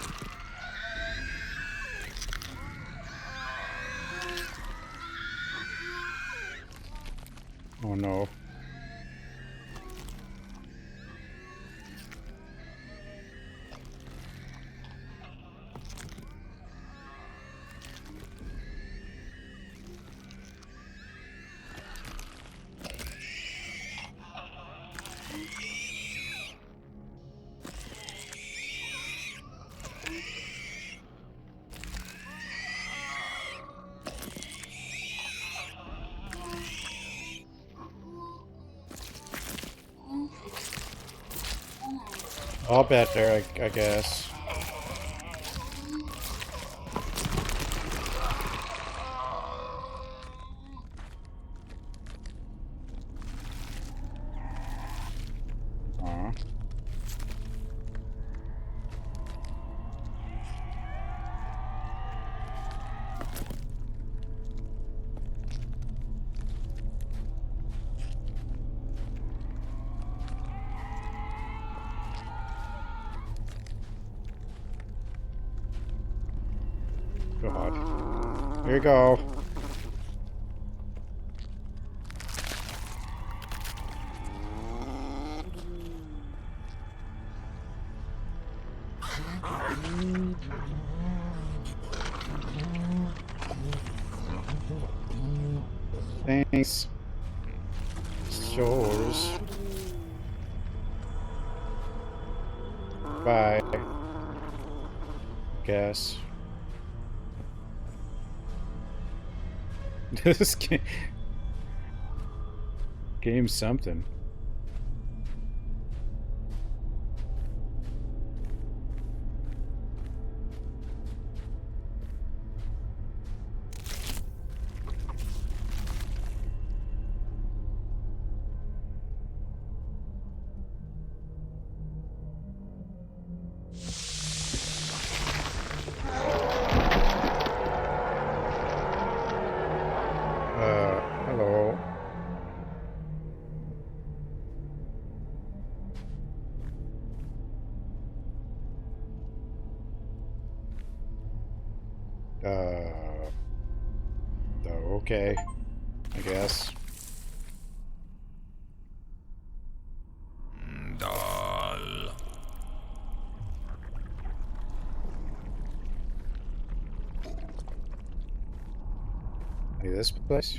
Speaker 1: Oh no. All better, I guess. Here we go. Thanks. It's yours. Bye. Guess. This game's something. Hello. Okay. I guess. Like this place?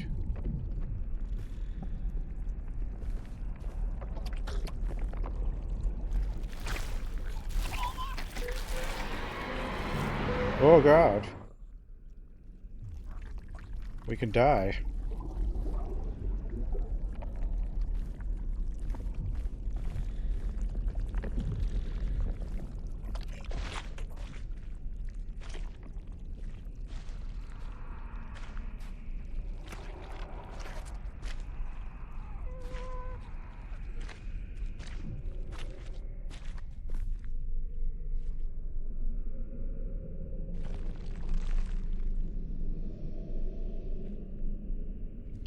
Speaker 1: Oh god. We could die.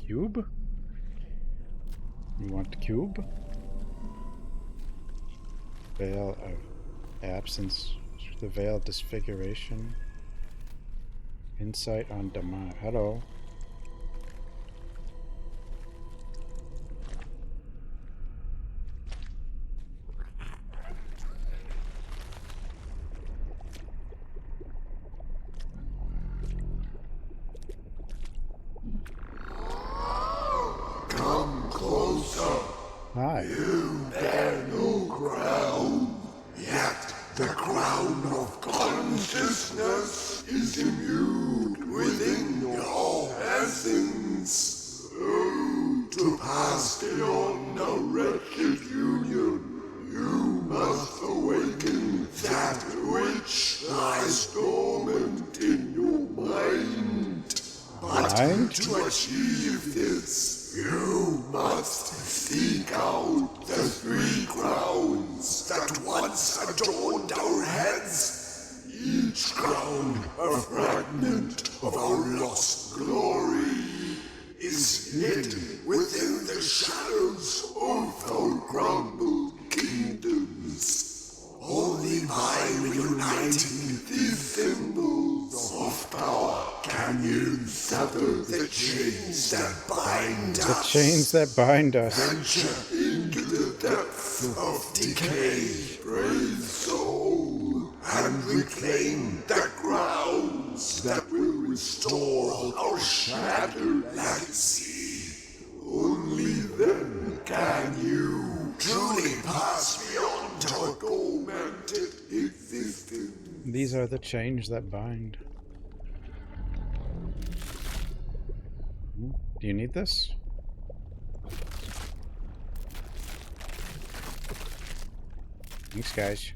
Speaker 1: Cube? You want the cube? Veil of absence. The veil of disfiguration. Insight on demise. Hello.
Speaker 5: Come closer.
Speaker 1: Hi.
Speaker 5: You bear no crown, yet the crown of consciousness is imbued within your essence. Oh, to pass beyond a wretched union, you must awaken that which lies dormant in your mind. But
Speaker 1: Mind?
Speaker 5: to achieve this, you must seek out the three crowns that once adorned our heads. Each crown a fragment of our lost glory is hidden within the shadows of our crumbled kingdoms. Only by reuniting these symbols of power can you sever the chains that bind us.
Speaker 1: The chains that bind us.
Speaker 5: Venture into the depths of decay, brave soul, and reclaim the grounds that will restore our shattered legacy. Only then can you truly pass beyond our tormented existence.
Speaker 1: These are the chains that bind. Do you need this? Thanks, guys.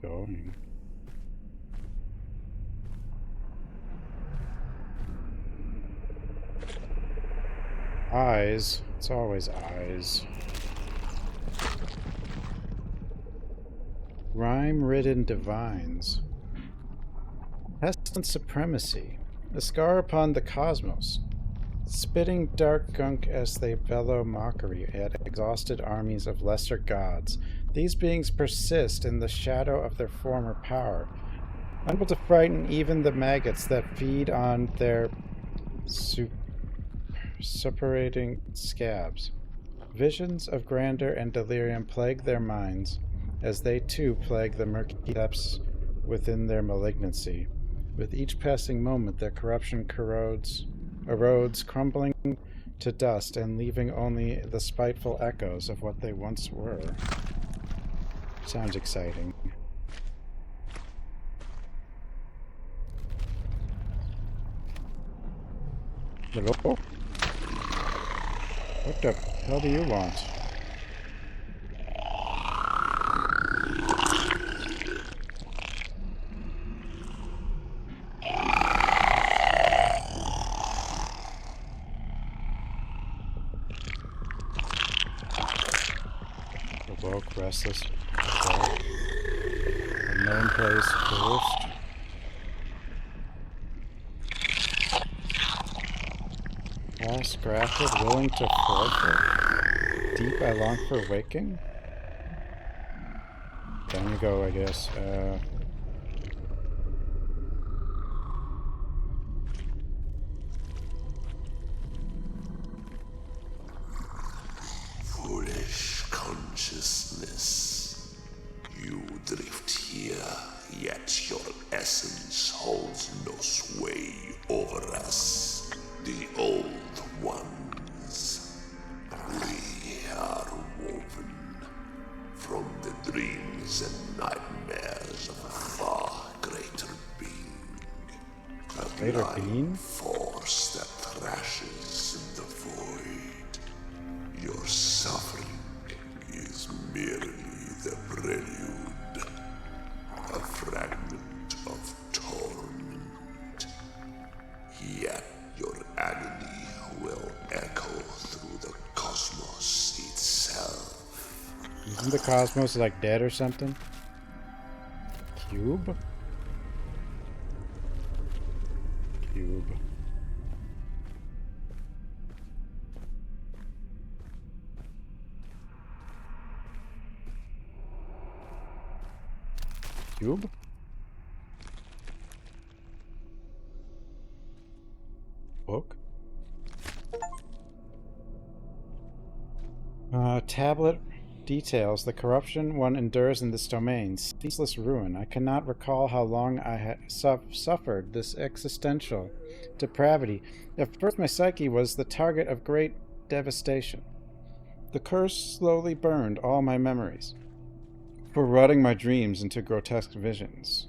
Speaker 1: going. Eyes. It's always eyes. Rhyme-ridden divines. Pestilent supremacy. A scar upon the cosmos. Spitting dark gunk as they bellow mockery at exhausted armies of lesser gods. These beings persist in the shadow of their former power, unable to frighten even the maggots that feed on their suppurating scabs. Visions of grandeur and delirium plague their minds, as they too plague the murky depths within their malignancy. With each passing moment, their corruption erodes, crumbling to dust and leaving only the spiteful echoes of what they once were. Sounds exciting. Hello? What the hell do you want? Awoke, restless, dark. Unknown place first. Past grafted, willing to forfeit. Deep I long for waking. Time to go, I guess.
Speaker 5: Foolish consciousness. You drift here, yet your essence holds no sway over us, the old ones. We are woven from the dreams and nightmares of a far greater being. A
Speaker 1: Greater
Speaker 5: blind
Speaker 1: being?
Speaker 5: force that thrashes in the void. Your suffering is merely the prelude, a fragment of torment. Yet your agony will echo through the cosmos itself.
Speaker 1: Isn't the cosmos like dead or something? Cube? Cube. Cube? Book? Tablet details the corruption one endures in this domain. Ceaseless ruin. I cannot recall how long I had suffered this existential depravity. At first my psyche was the target of great devastation. The curse slowly burned all my memories, corroding my dreams into grotesque visions.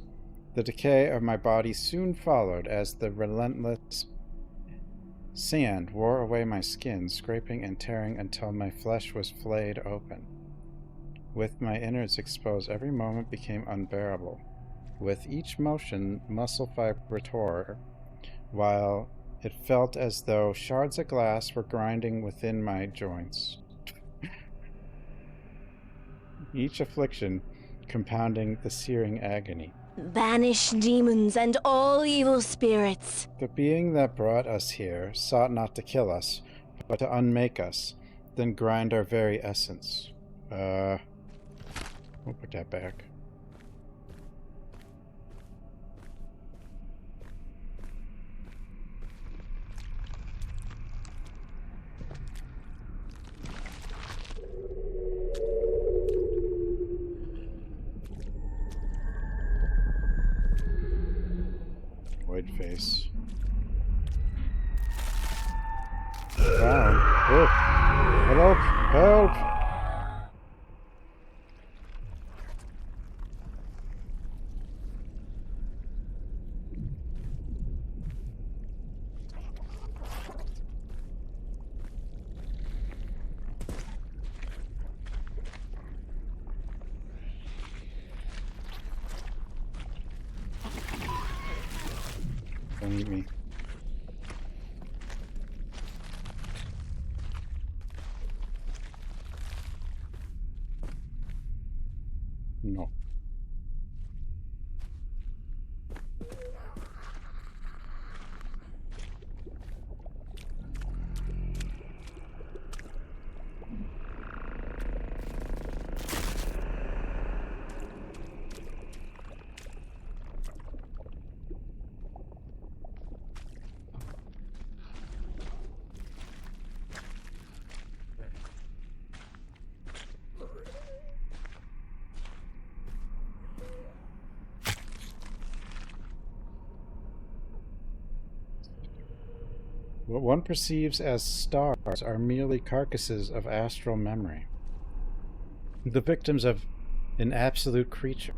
Speaker 1: The decay of my body soon followed as the relentless sand wore away my skin, scraping and tearing until my flesh was flayed open. With my innards exposed, every moment became unbearable. With each motion, muscle fiber tore, while it felt as though shards of glass were grinding within my joints. Each affliction compounding the searing agony.
Speaker 6: Banish demons and all evil spirits.
Speaker 1: The being that brought us here sought not to kill us, but to unmake us, then grind our very essence. We'll put that back. White face. Wow. Oh. Help! Help! Don't eat me. No. What one perceives as stars are merely carcasses of astral memory, the victims of an absolute creature,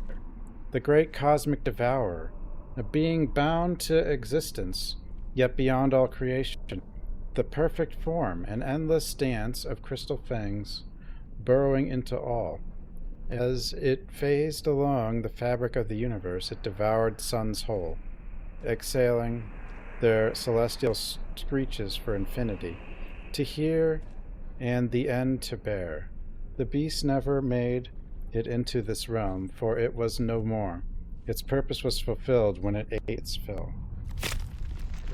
Speaker 1: the great cosmic devourer, a being bound to existence, yet beyond all creation, the perfect form, an endless dance of crystal fangs burrowing into all. As it phased along the fabric of the universe, it devoured suns whole, exhaling their celestial screeches for infinity, to hear and the end to bear. The beast never made it into this realm, for it was no more. Its purpose was fulfilled when it ate its fill.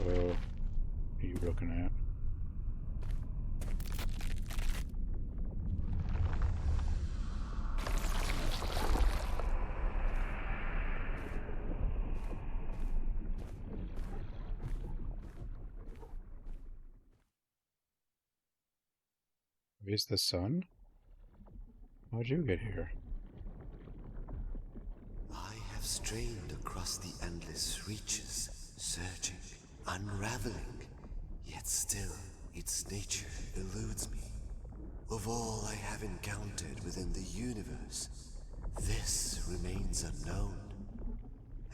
Speaker 1: What are you looking at? Is the sun? How'd you get here?
Speaker 7: I have strained across the endless reaches, searching, unraveling, yet still its nature eludes me. Of all I have encountered within the universe, this remains unknown.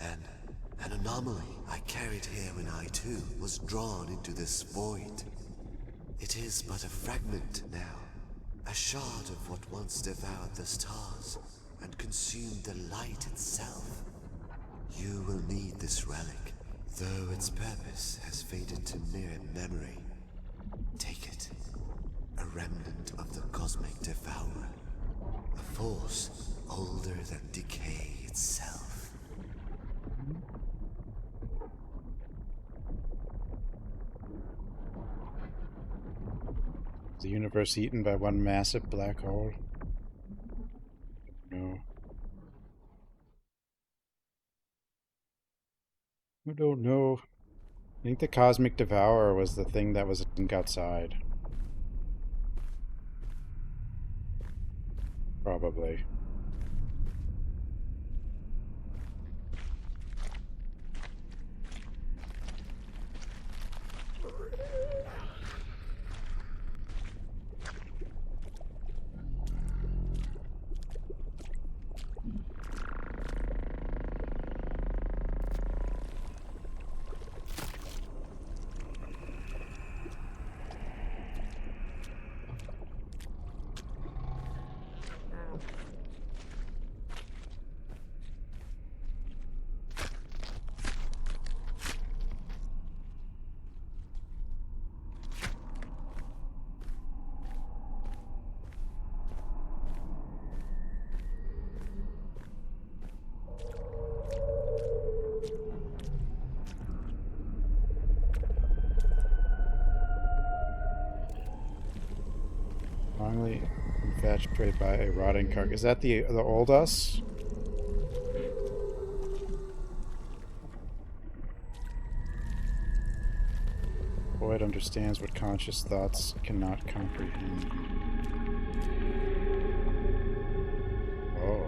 Speaker 7: An anomaly I carried here when I too was drawn into this void. It is but a fragment now, a shard of what once devoured the stars and consumed the light itself. You will need this relic, though its purpose has faded to mere memory. Take it, a remnant of the cosmic devourer, a force older than decay itself.
Speaker 1: The universe eaten by one massive black hole? No. I don't know. I think the cosmic devourer was the thing that was outside. Probably. Strongly infatuated by a rotting carcass. Is that the old us? Void understands what conscious thoughts cannot comprehend. Oh.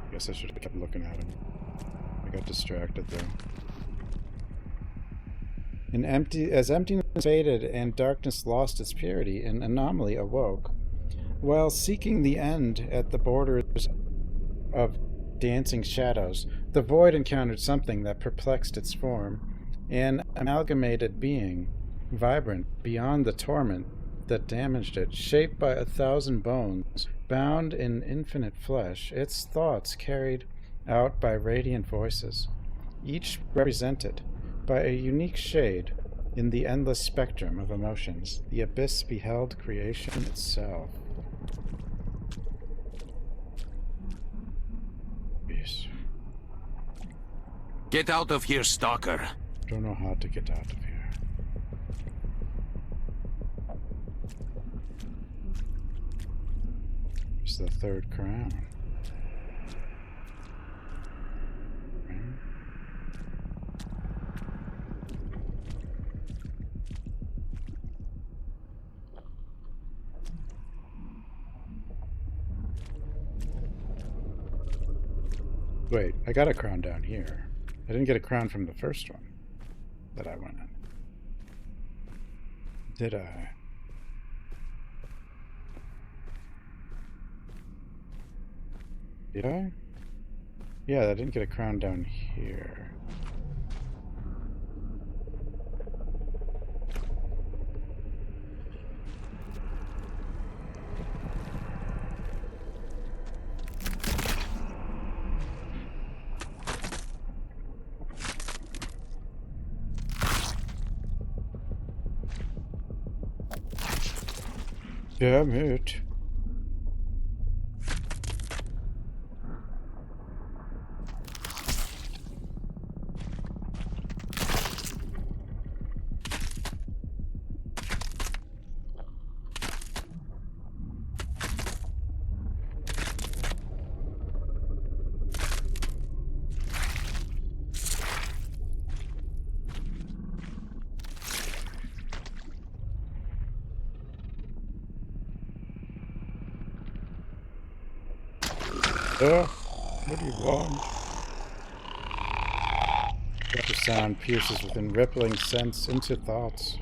Speaker 1: I guess I should have kept looking at him. I got distracted though. As emptiness faded and darkness lost its purity, an anomaly awoke. While seeking the end at the borders of dancing shadows, the void encountered something that perplexed its form. An amalgamated being, vibrant beyond the torment that damaged it, shaped by 1,000 bones, bound in infinite flesh, its thoughts carried out by radiant voices. each represented by a unique shade in the endless spectrum of emotions. The abyss beheld creation itself. Yes.
Speaker 8: Get out of here, stalker.
Speaker 1: Don't know how to get out of here. It's the third crown. Wait, I got a crown down here. I didn't get a crown from the first one that I went in. Did I? Did I? Yeah, I didn't get a crown down here. Damn it. What do you want? The sound pierces within rippling sense into thoughts.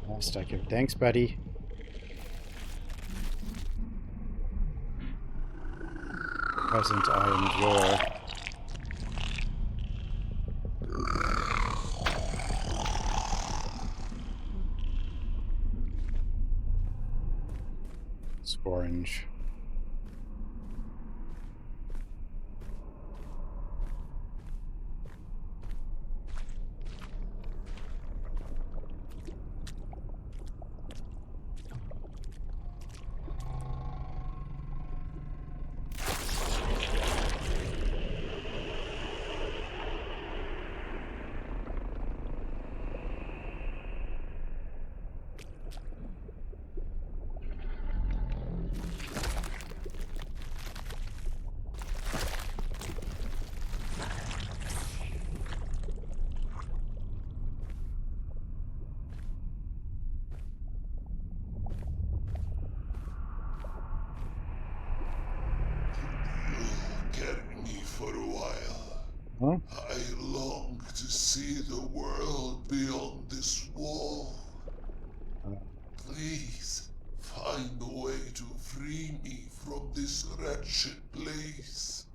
Speaker 1: Last I give thanks, buddy. Present I endure. Orange. Huh?
Speaker 5: I long to see the world beyond this wall. Please, find a way to free me from this wretched place.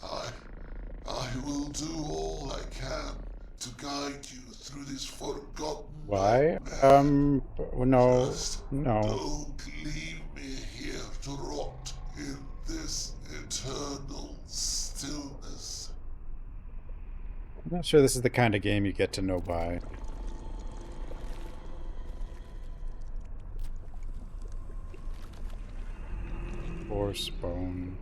Speaker 5: I will do all I can to guide you through this forgotten
Speaker 1: Why?
Speaker 5: nightmare.
Speaker 1: No.
Speaker 5: Just
Speaker 1: No.
Speaker 5: don't leave me here to rot in this eternal stillness.
Speaker 1: I'm not sure this is the kind of game you get to know by. Horse bone.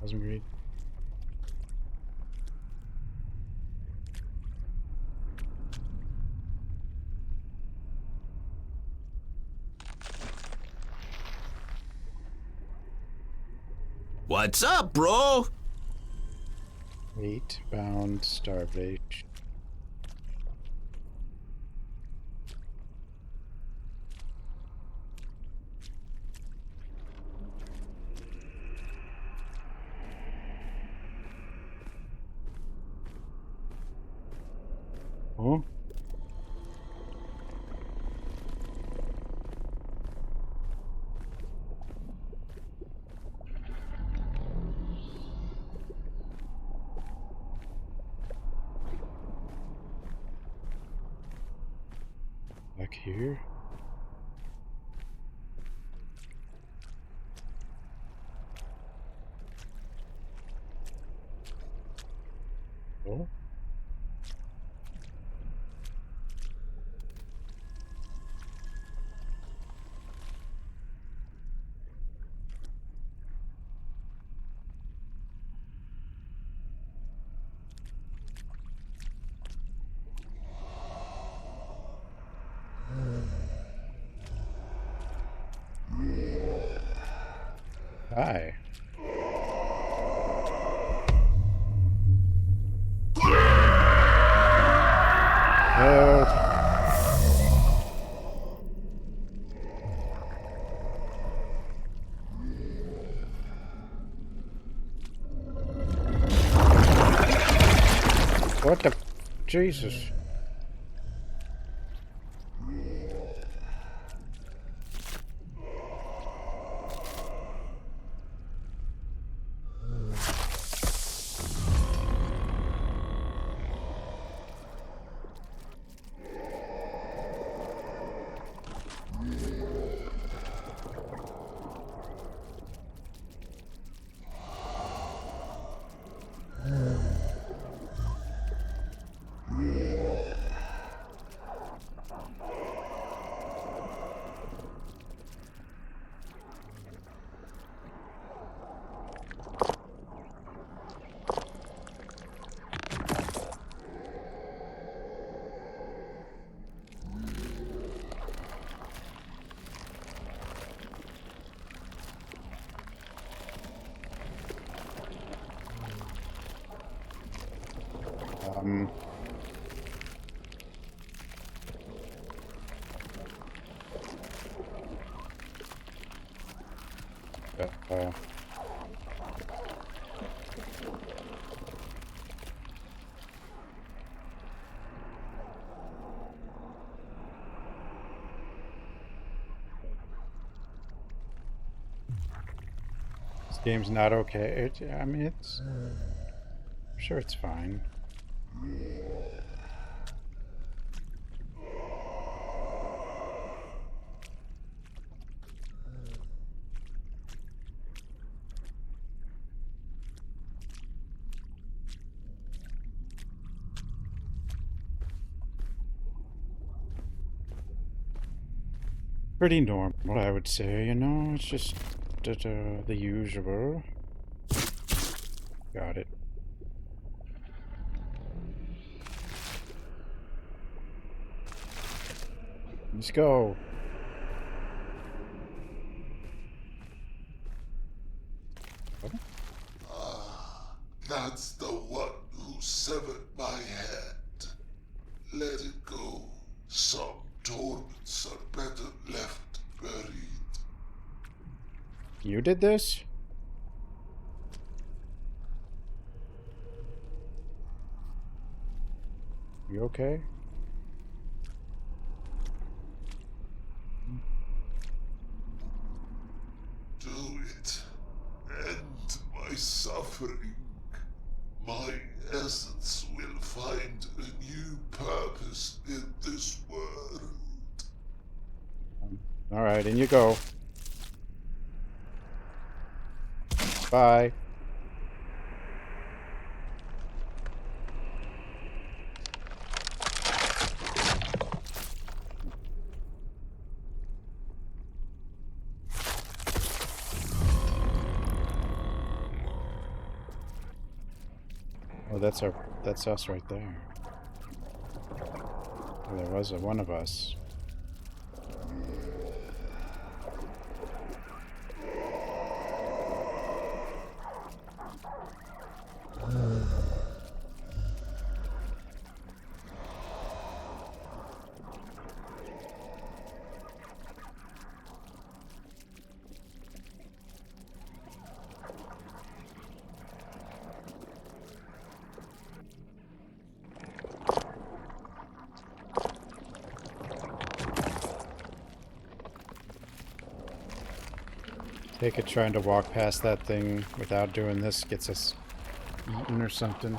Speaker 1: Doesn't read.
Speaker 8: What's up, bro?
Speaker 1: Weight bound starvation. Oh. back here. Oh. Hi. Help. What the? Jesus. Um. Uh, this game's not okay. I mean, it's. I'm sure it's fine. Pretty normal, I would say. You know, it's just the usual. Got it. Let's go.
Speaker 5: That's the one who severed my head. Let it go. Some torments are better left buried.
Speaker 1: You did this? You okay?
Speaker 5: Do it. End my suffering. My essence will find a new purpose in this world.
Speaker 1: All right, in you go. Bye. Oh, that's us right there. Well, there was one of us. Take it trying to walk past that thing without doing this gets us eaten or something.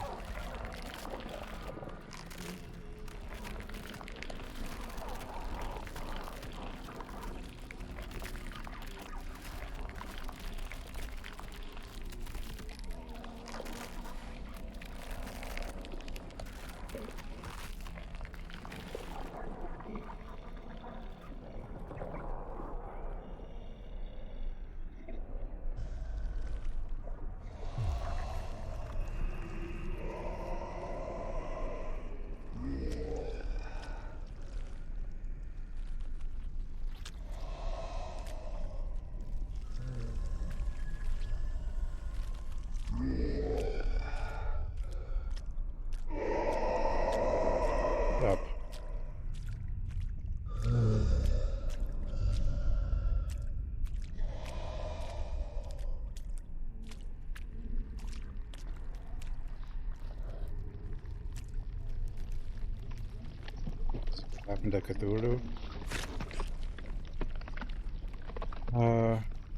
Speaker 1: happened to Cthulhu?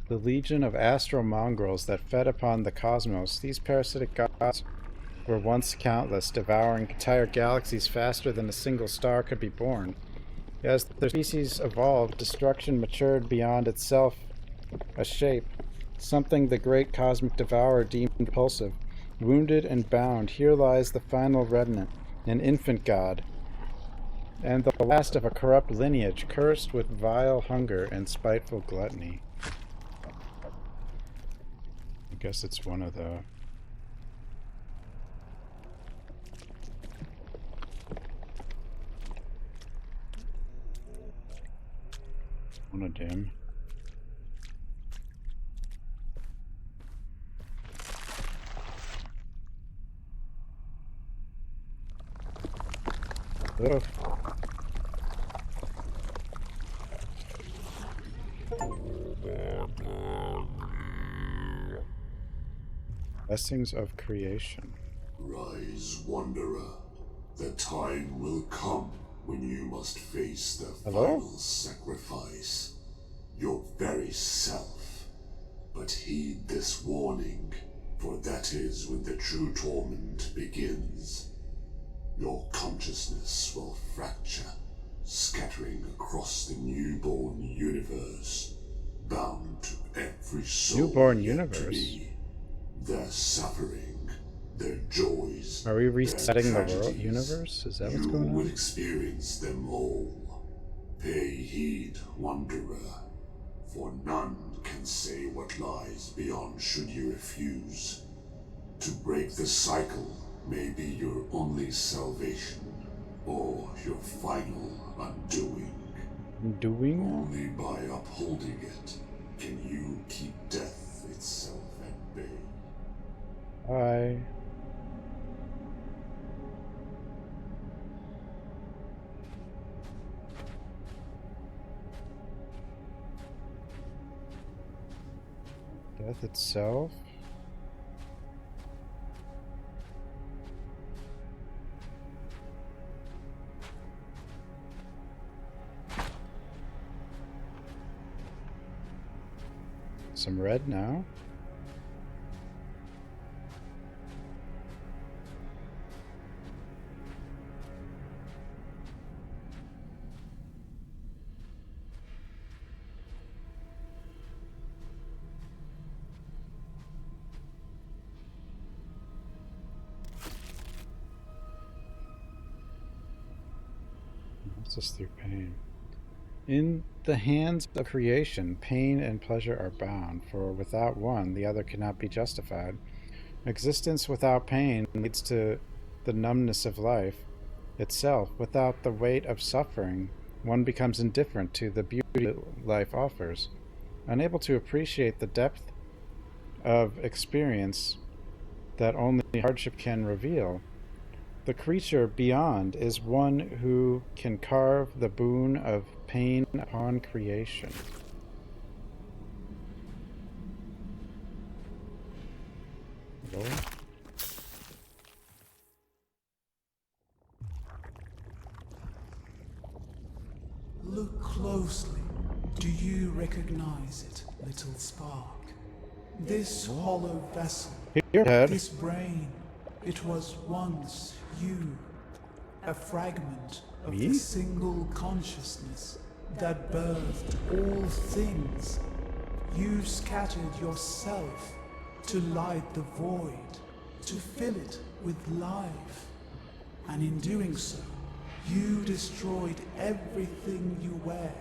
Speaker 1: The legion of astral mongrels that fed upon the cosmos. These parasitic gods were once countless, devouring entire galaxies faster than a single star could be born. As their species evolved, destruction matured beyond itself a shape, something the great cosmic devourer deemed repulsive. Wounded and bound, here lies the final remnant, an infant god, and the last of a corrupt lineage, cursed with vile hunger and spiteful gluttony. I guess it's one of the... One of them. Ugh. Blessings of creation.
Speaker 5: Rise, wanderer. The time will come when you must face the
Speaker 1: Hello?
Speaker 5: final sacrifice. Your very self. But heed this warning, for that is when the true torment begins. Your consciousness will fracture, scattering across the newborn universe, bound to every soul
Speaker 1: Newborn
Speaker 5: yet
Speaker 1: universe?
Speaker 5: to be. Their suffering, their joys.
Speaker 1: Are we resetting
Speaker 5: their
Speaker 1: the world
Speaker 5: tragedies.
Speaker 1: universe? Is that what's going
Speaker 5: You will
Speaker 1: on?
Speaker 5: experience them all. Pay heed, wanderer, for none can say what lies beyond should you refuse. To break the cycle may be your only salvation, or your final undoing.
Speaker 1: Doing?
Speaker 5: Only by upholding it can you keep death itself at bay.
Speaker 1: Bye. Death itself? Some red now? What's this through pain? In the hands of creation, pain and pleasure are bound, for without one, the other cannot be justified. Existence without pain leads to the numbness of life itself. Without the weight of suffering, one becomes indifferent to the beauty life offers, unable to appreciate the depth of experience that only hardship can reveal. The creature beyond is one who can carve the boon of pain upon creation. Hello?
Speaker 9: Look closely. Do you recognize it, little spark? This hollow vessel,
Speaker 1: Your head.
Speaker 9: this brain, it was once you. A fragment of
Speaker 1: Me?
Speaker 9: the single consciousness that birthed all things. You scattered yourself to light the void, to fill it with life. And in doing so, you destroyed everything you wear.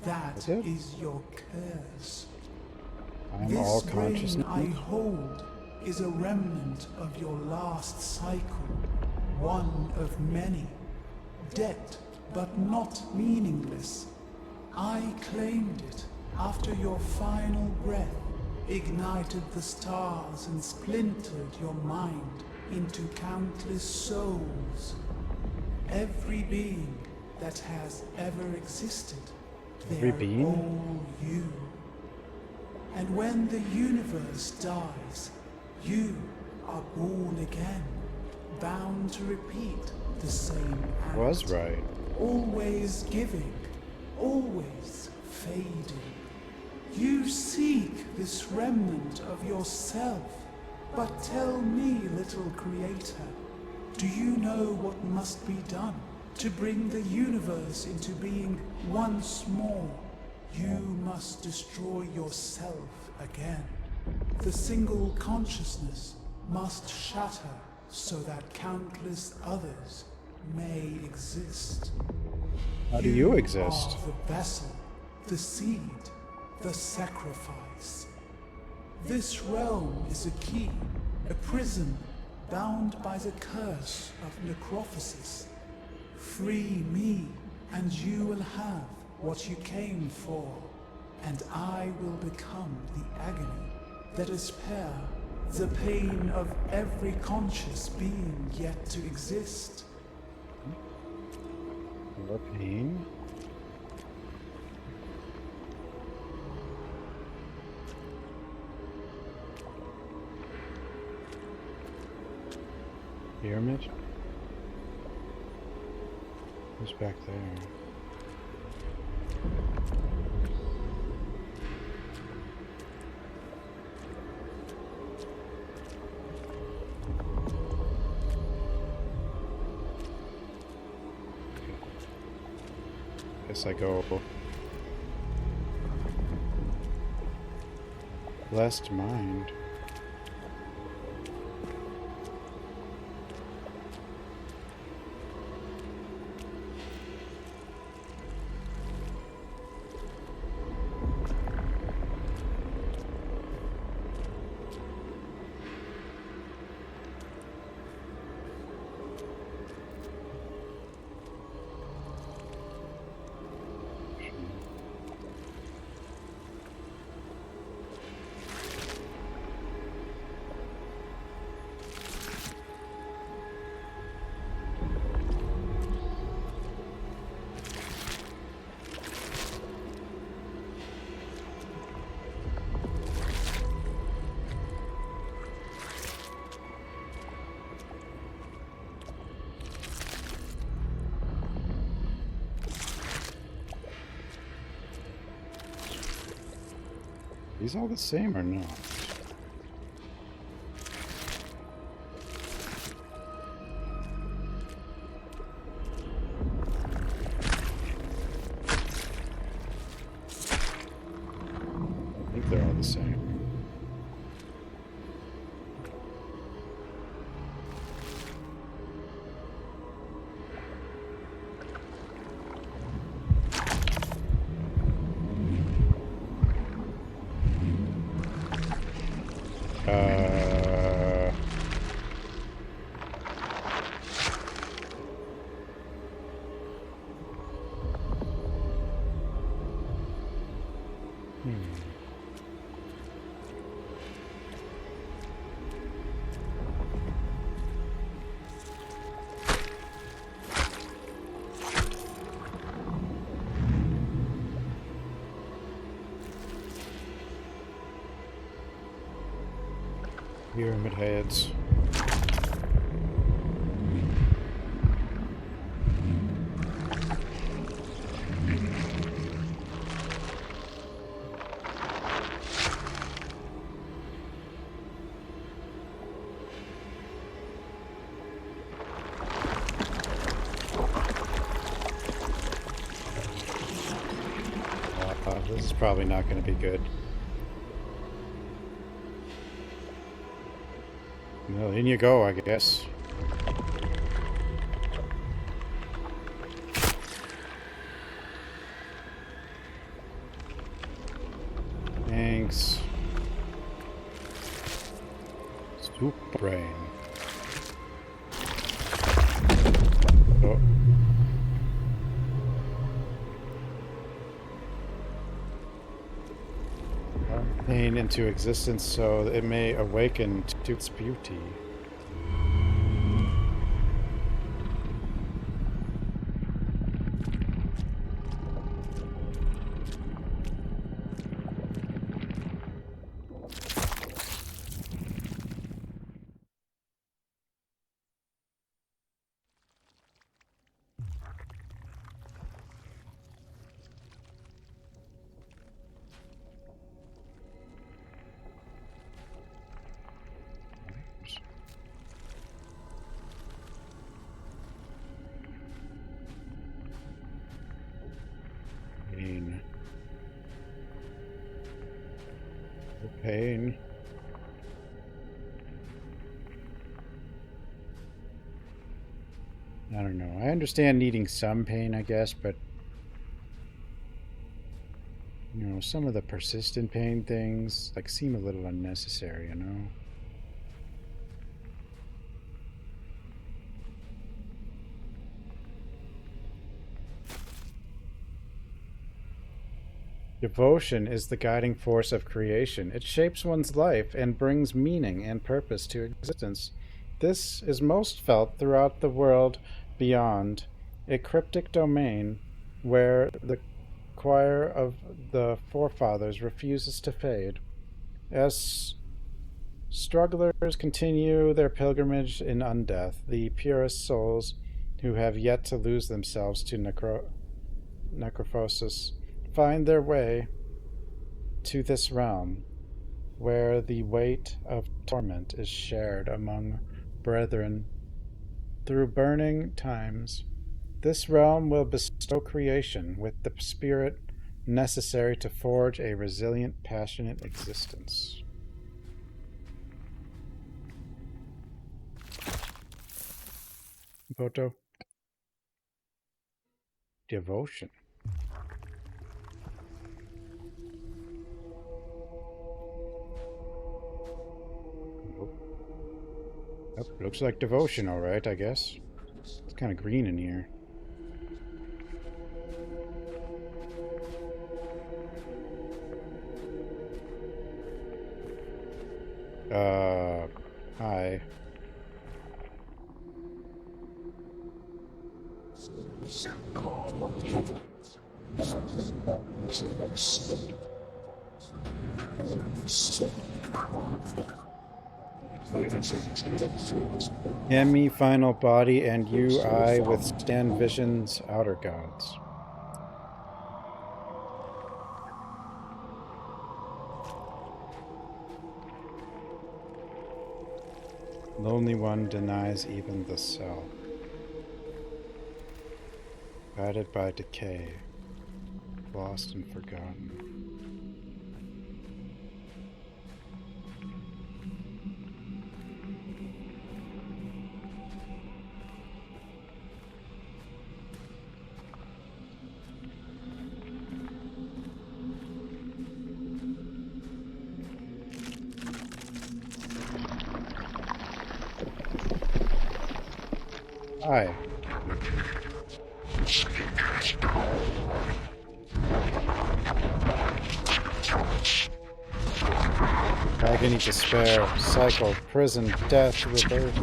Speaker 9: That
Speaker 1: That's it?
Speaker 9: is your curse.
Speaker 1: I'm all
Speaker 9: This
Speaker 1: conscious
Speaker 9: brain
Speaker 1: now.
Speaker 9: I hold is a remnant of your last cycle, one of many, dead but not meaningless. I claimed it after your final breath ignited the stars and splintered your mind into countless souls. Every being that has ever existed, they
Speaker 1: Every
Speaker 9: are
Speaker 1: being?
Speaker 9: all you. And when the universe dies, you are born again, bound to repeat the same act.
Speaker 1: Was right.
Speaker 9: always giving, always fading. You seek this remnant of yourself, but tell me, little creator, do you know what must be done to bring the universe into being once more? You must destroy yourself again. The single consciousness must shatter so that countless others may exist.
Speaker 1: How do you exist?
Speaker 9: Are the vessel, the seed, the sacrifice. This realm is a key, a prison bound by the curse of necrophosis. Free me, and you will have what you came for, and I will become the agony that is spare, the pain of every conscious being yet to exist.
Speaker 1: More pain? Pyramid? Who's back there? Guess I go blessed mind. These all the same or not? I think they're all the same. Pyramid heads. This is probably not going to be good. Well, in you go, I guess. Thanks. Super brain. Oh. Pain into existence so it may awaken to its beauty. Pain. I don't know. I understand needing some pain, I guess, but you know, some of the persistent pain things like seem a little unnecessary, you know. Devotion is the guiding force of creation. It shapes one's life and brings meaning and purpose to existence. This is most felt throughout the world beyond, a cryptic domain where the choir of the forefathers refuses to fade. As strugglers continue their pilgrimage in undeath, the purest souls who have yet to lose themselves to necrophosis find their way to this realm where the weight of torment is shared among brethren through burning times. This realm will bestow creation with the spirit necessary to forge a resilient, passionate existence. Photo. Devotion. Oh, looks like devotion, all right, I guess. It's kind of green in here. Hi. Emmy, final body, and you, I, withstand vision's outer gods. Lonely one denies even the self. Guided by decay, lost and forgotten. Hi. Agony, despair, cycle, prison, death, rebirth.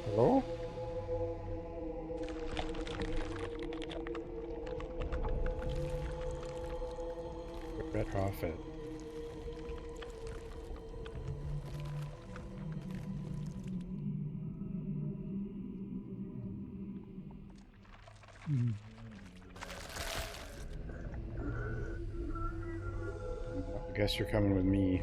Speaker 1: Hello? Red Prophet. I guess you're coming with me.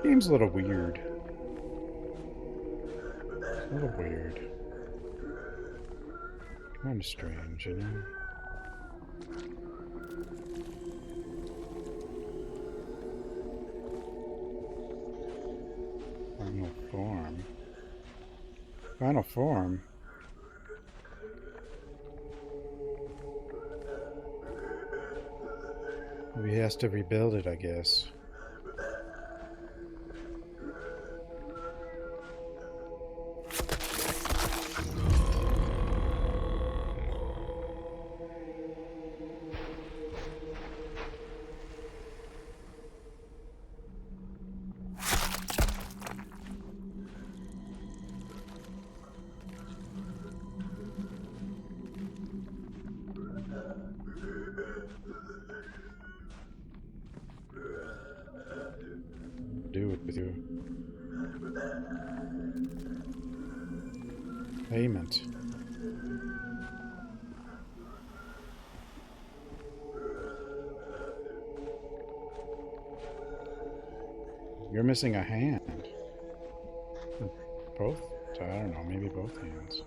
Speaker 1: Game's a little weird. A little weird. Kind of strange, you know? Final form. Final form? Maybe he has to rebuild it, I guess. with you. Payment. You're missing a hand. Both? I don't know, maybe both hands.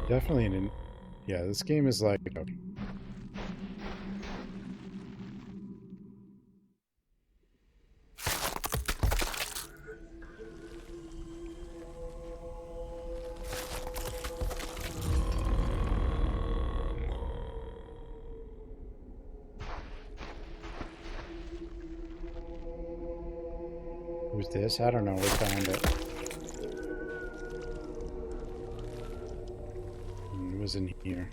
Speaker 1: Definitely an... Yeah, this game is like... Who's this? I don't know. We found it. It was in here.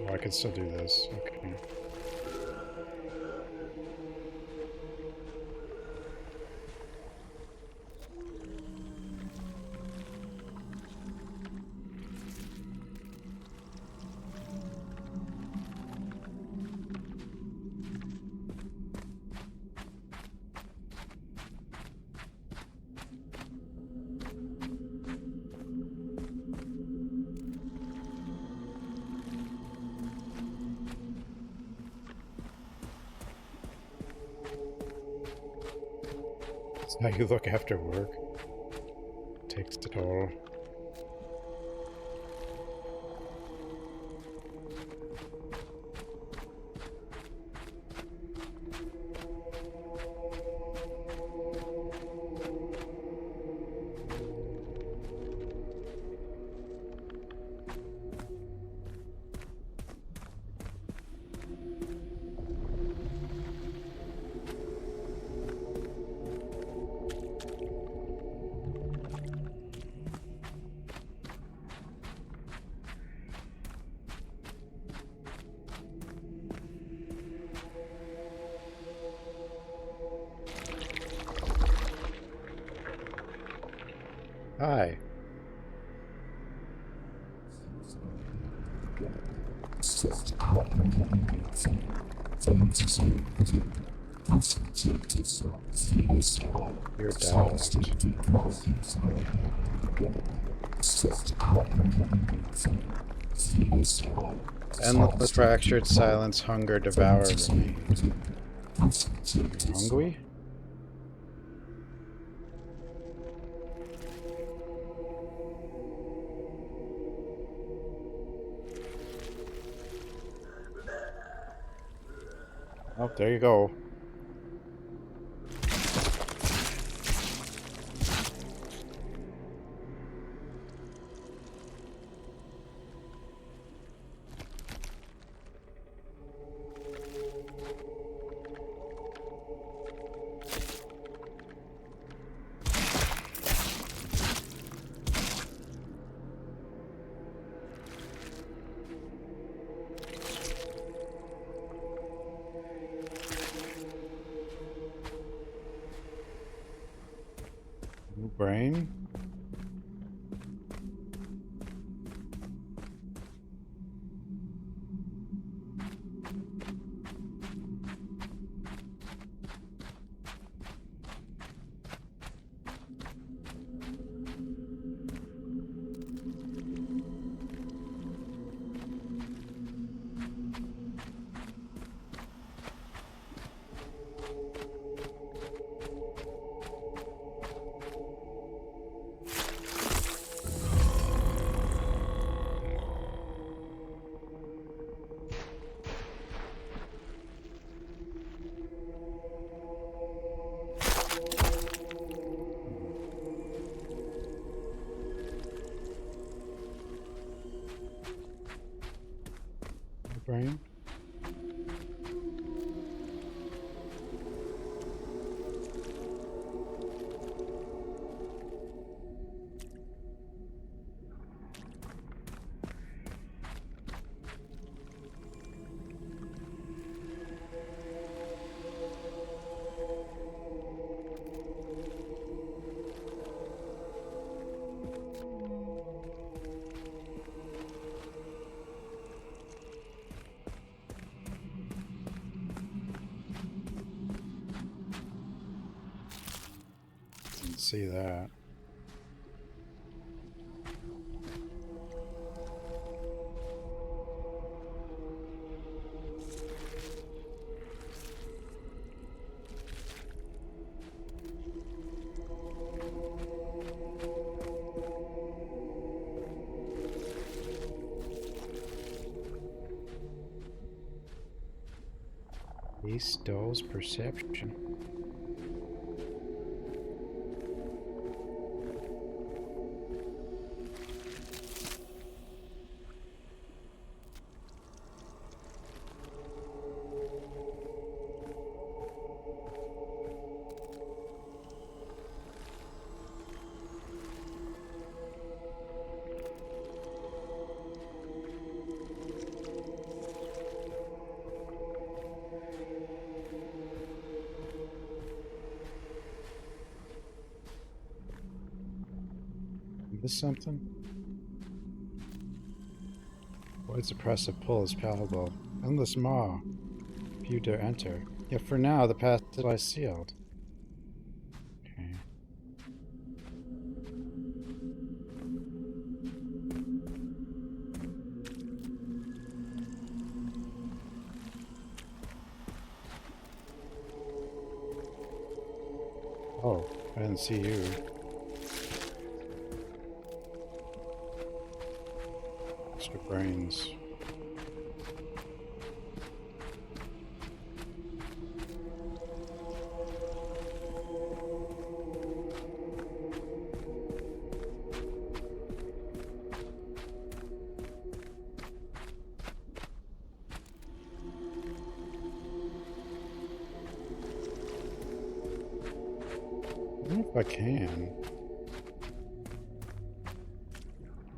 Speaker 1: Oh, I can still do this. Okay. How you look after work takes a toll. Hi. You're doused. Endless fractured silence, hunger, devour remains. Hungry? Oh, there you go. Brain? brain? Didn't see that. Ace dulls perception. Is this something? Void's oppressive pull is palpable. Endless maw. Few dare enter. Yet for now, the path lies sealed. Okay. Oh, I didn't see you. Extra brains. I don't know if I can.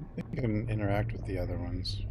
Speaker 1: I think I can interact with the other ones.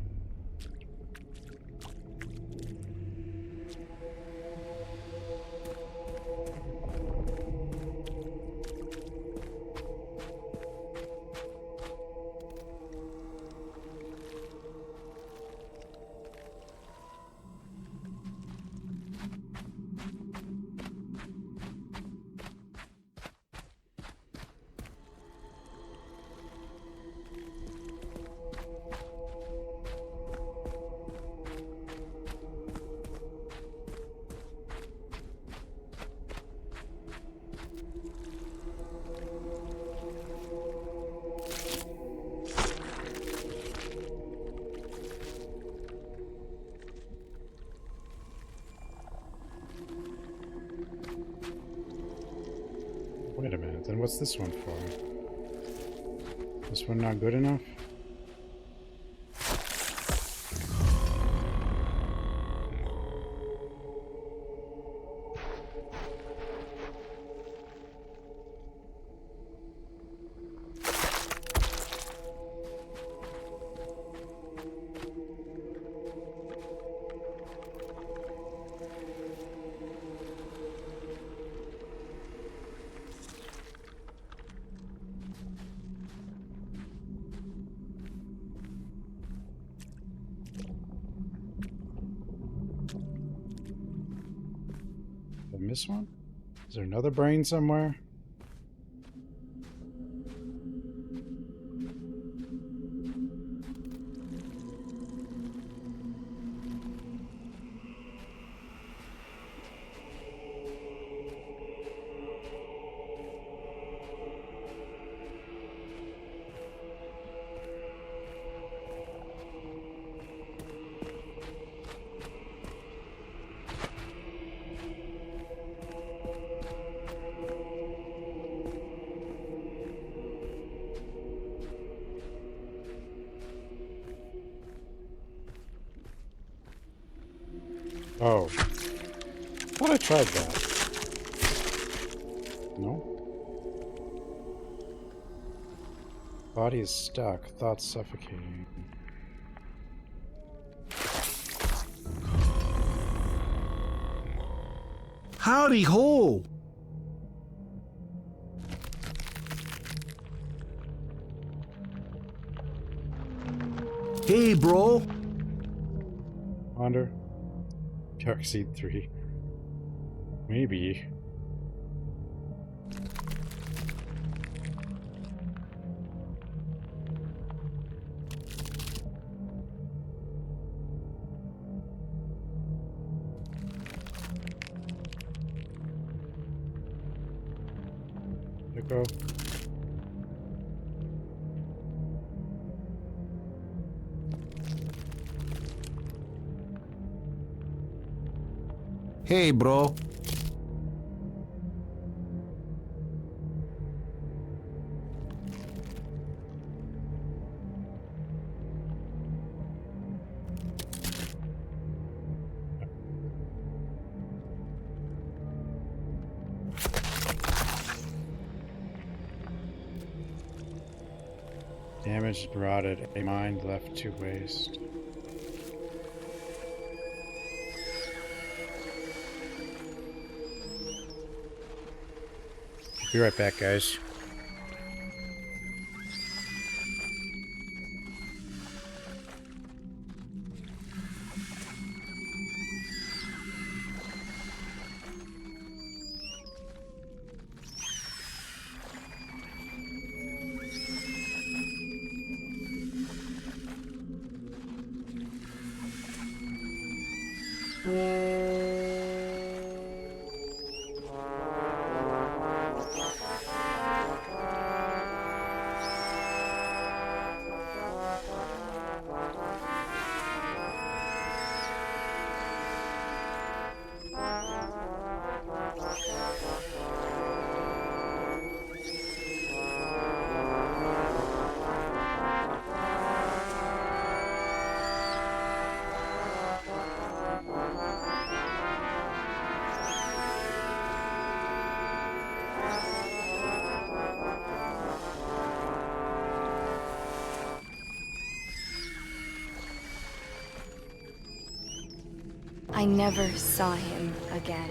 Speaker 1: Wait a minute, then what's this one for? This one not good enough? Did I miss one? Is there another brain somewhere? Oh. Thought I tried that. No? Body is stuck. Thoughts suffocating.
Speaker 8: Howdy ho! Hey, bro.
Speaker 1: Wander. Darkseed 3. Maybe. There you go.
Speaker 8: Hey, bro.
Speaker 1: Damaged, rotted, a mind left to waste. Be right back, guys.
Speaker 10: I never saw him again.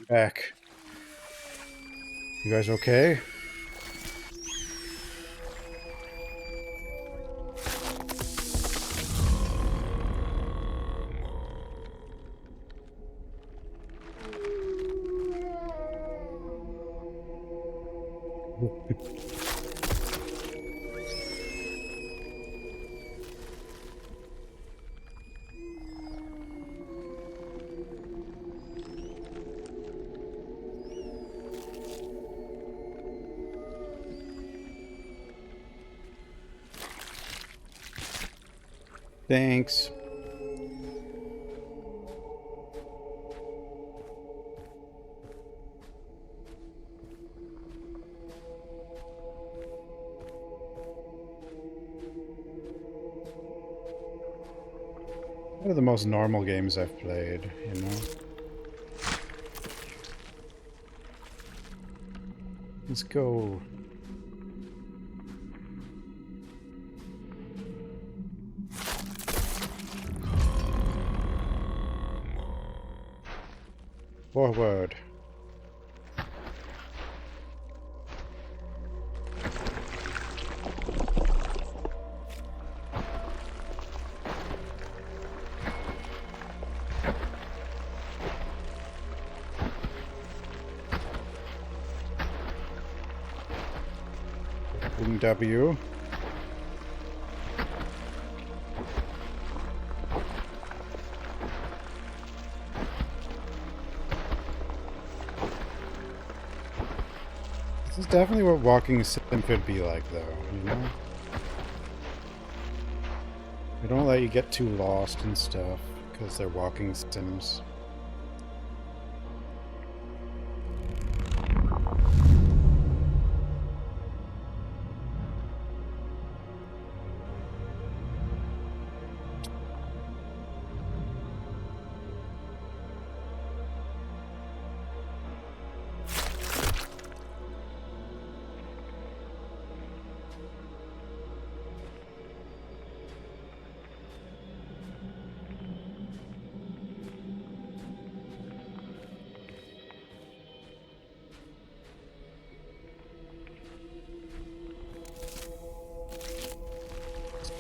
Speaker 1: Back. You guys okay? Thanks. One of the most normal games I've played, you know? Let's go. Forward. W. This is definitely what walking sim could be like, though, you know? They don't let you get too lost and stuff because they're walking sims.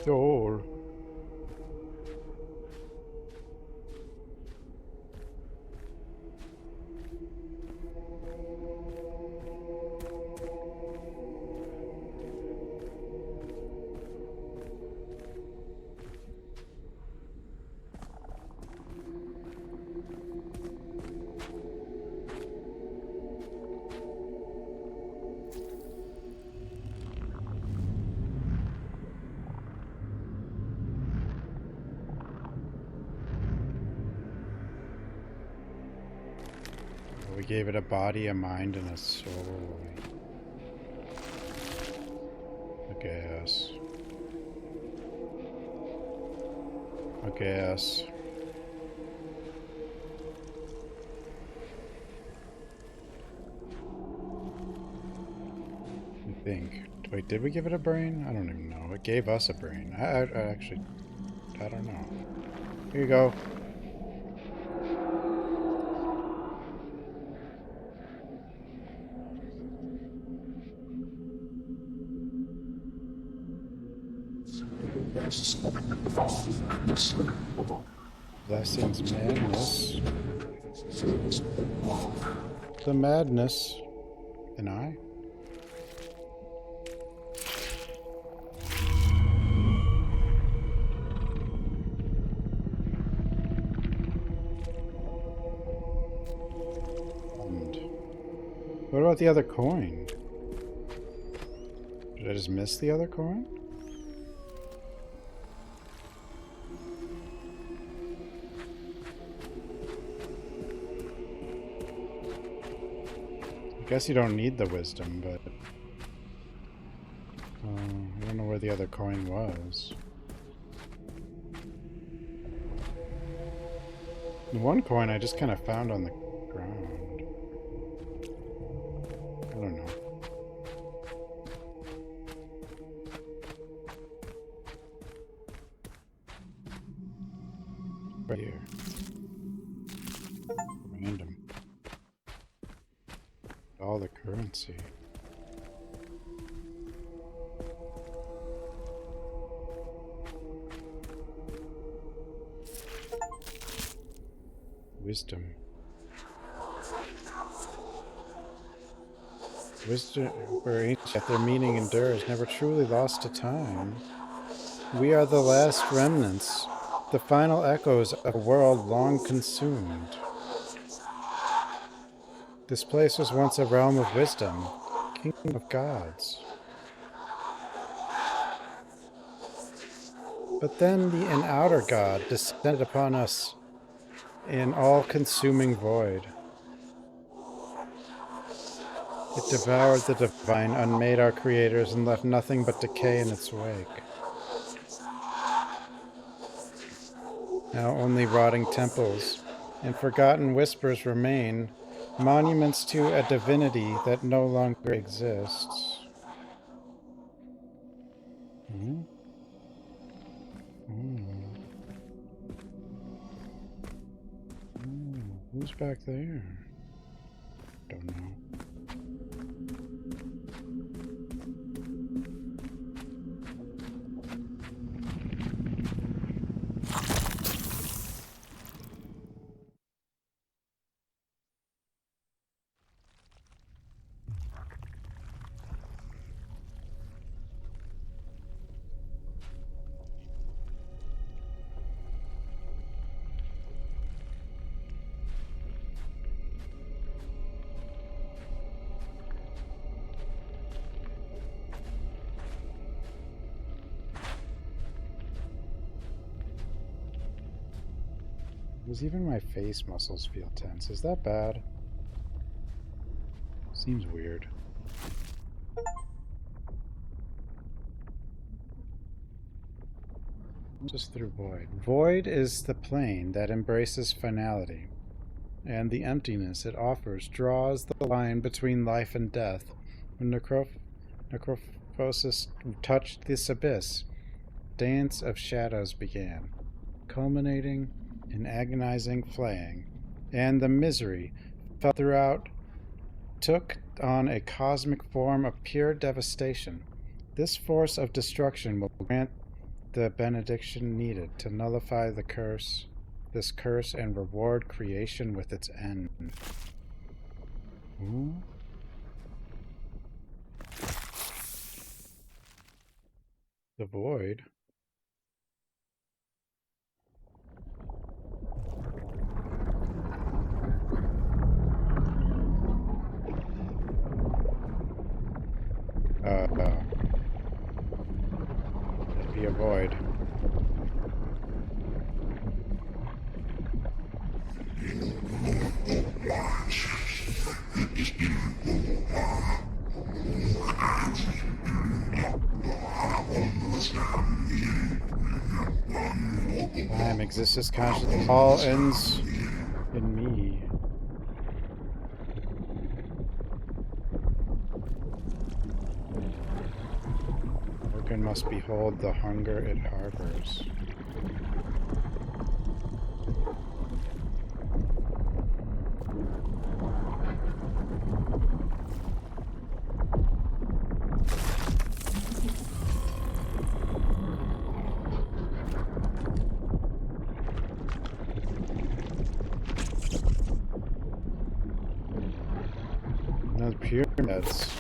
Speaker 1: Door. We gave it a body, a mind, and a soul. I guess. I guess. I think. Wait, did we give it a brain? I don't even know. It gave us a brain. I actually... I don't know. Here you go. Blessings, madness. The madness. And I? And what about the other coin? Did I just miss the other coin? I guess you don't need the wisdom, but... I don't know where the other coin was. The one coin I just kind of found on the ground. I don't know. Right here. Random. All the currency. Wisdom. Wisdom, where ancient, their meaning endures, never truly lost to time. We are the last remnants, the final echoes of a world long consumed. This place was once a realm of wisdom, kingdom of gods. But then an outer god descended upon us in all-consuming void. It devoured the divine, unmade our creators, and left nothing but decay in its wake. Now only rotting temples and forgotten whispers remain, monuments to a divinity that no longer exists. Hmm? Who's back there? Don't know. Does even my face muscles feel tense? Is that bad? Seems weird. Just through void. Void is the plane that embraces finality, and the emptiness it offers draws the line between life and death. When Necrophosis touched this abyss, dance of shadows began, culminating in agonizing flaying, and the misery felt throughout took on a cosmic form of pure devastation. This force of destruction will grant the benediction needed to nullify this curse, and reward creation with its end. Ooh. The void. Maybe a void. Time exists consciousness. All ends in me. Organ must behold the hunger it harbors. Those pyramids.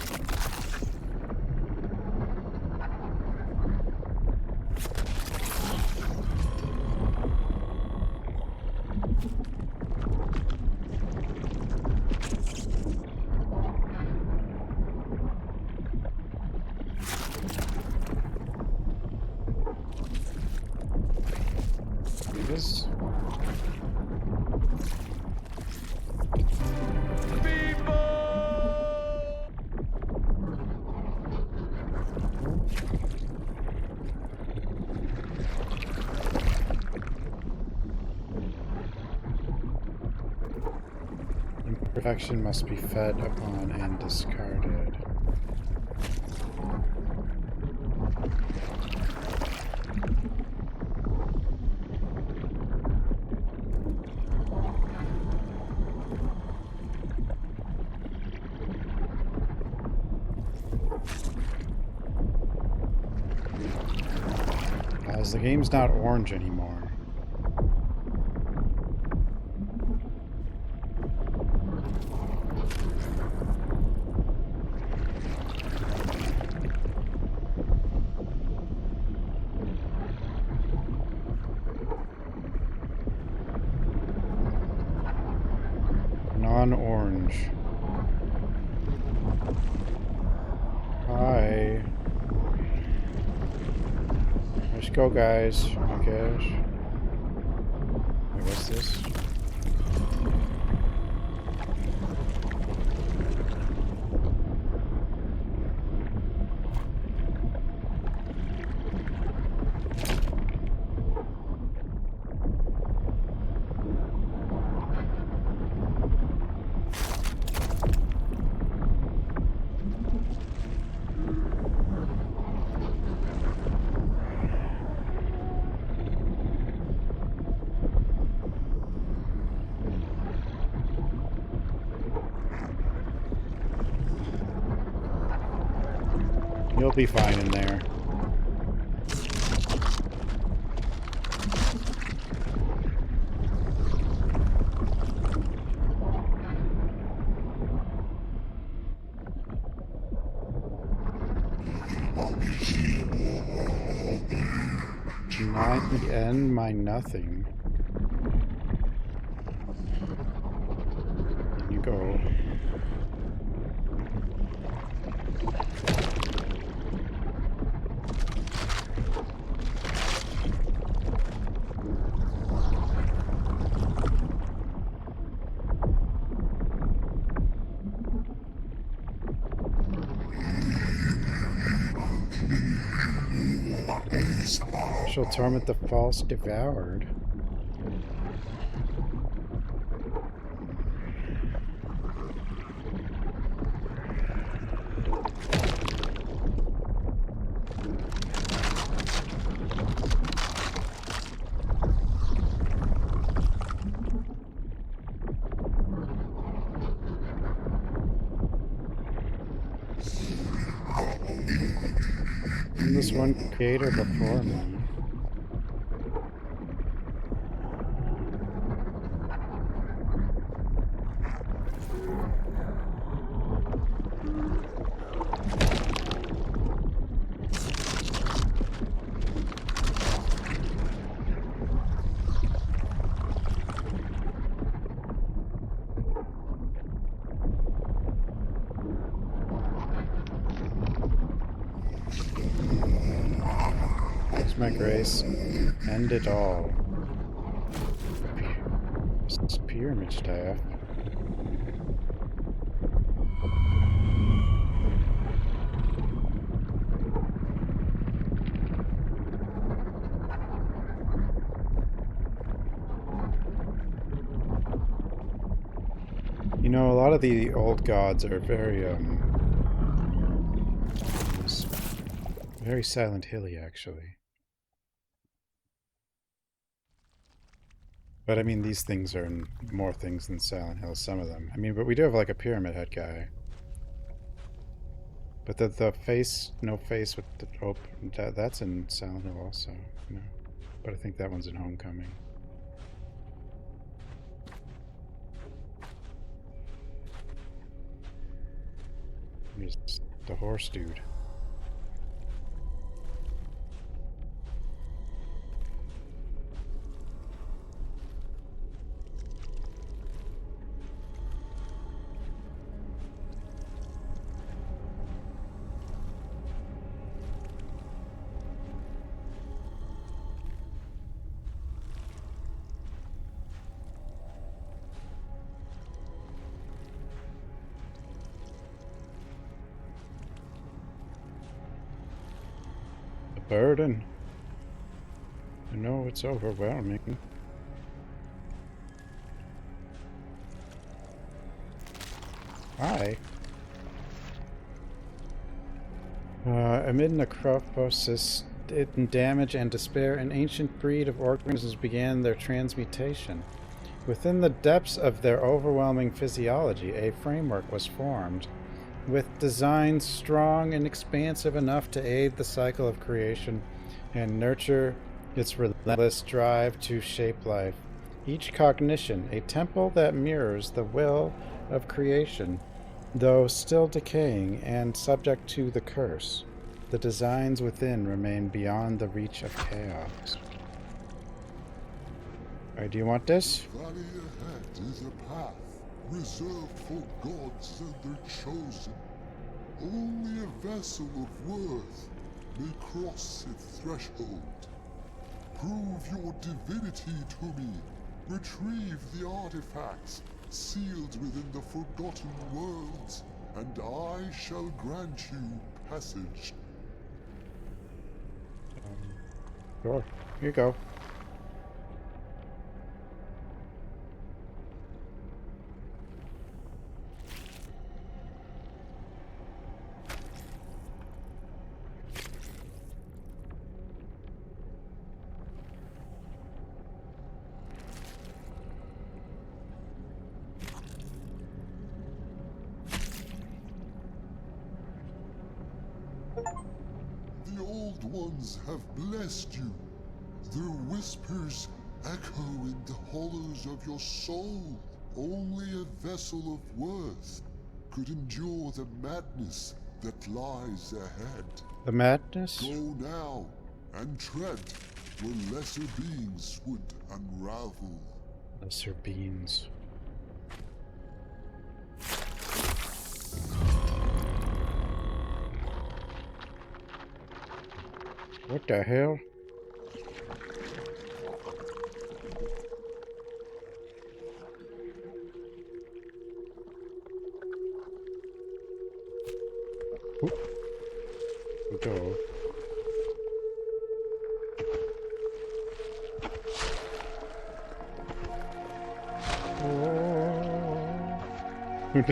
Speaker 1: This. Imperfection must be fed upon and discarded. As the game's not orange anymore. Non-orange. Hi. Let's go, guys. Oh my gosh. Wait, what's this? You'll be fine in there. Not the end, my nothing. There you go. shall torment the false devoured. And this one creator before me. My grace, end it all. This pyramid staff. You know, a lot of the old gods are very Silent Hilly, actually. But I mean, these things are more things than Silent Hill, some of them. I mean, but we do have like a pyramid head guy. But the face, no face with the open, that's in Silent Hill also, you know. But I think that one's in Homecoming. Here's the horse dude. Burden. I know it's overwhelming. Hi. Amid necrophosis, damage and despair, an ancient breed of organisms began their transmutation. Within the depths of their overwhelming physiology, a framework was formed, with designs strong and expansive enough to aid the cycle of creation and nurture its relentless drive to shape life. Each cognition, a temple that mirrors the will of creation, though still decaying and subject to the curse. The designs within remain beyond the reach of chaos. Alright, do you want this?
Speaker 5: Valley ahead is a path reserved for gods and their chosen. Only a vessel of worth may cross its threshold. Prove your divinity to me. Retrieve the artifacts sealed within the Forgotten Worlds, and I shall grant you passage.
Speaker 1: Sure. Here you go.
Speaker 5: The old ones have blessed you. Their whispers echo in the hollows of your soul. Only a vessel of worth could endure the madness that lies ahead.
Speaker 1: The madness?
Speaker 5: Go now and tread where lesser beings would unravel.
Speaker 1: Lesser beings. What the hell? Go. um.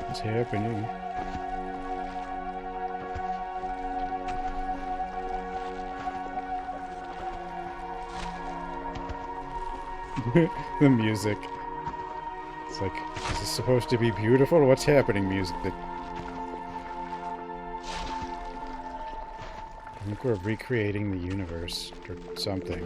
Speaker 1: What's happening? The music. It's like, is this supposed to be beautiful? What's happening, music? I think we're recreating the universe or something.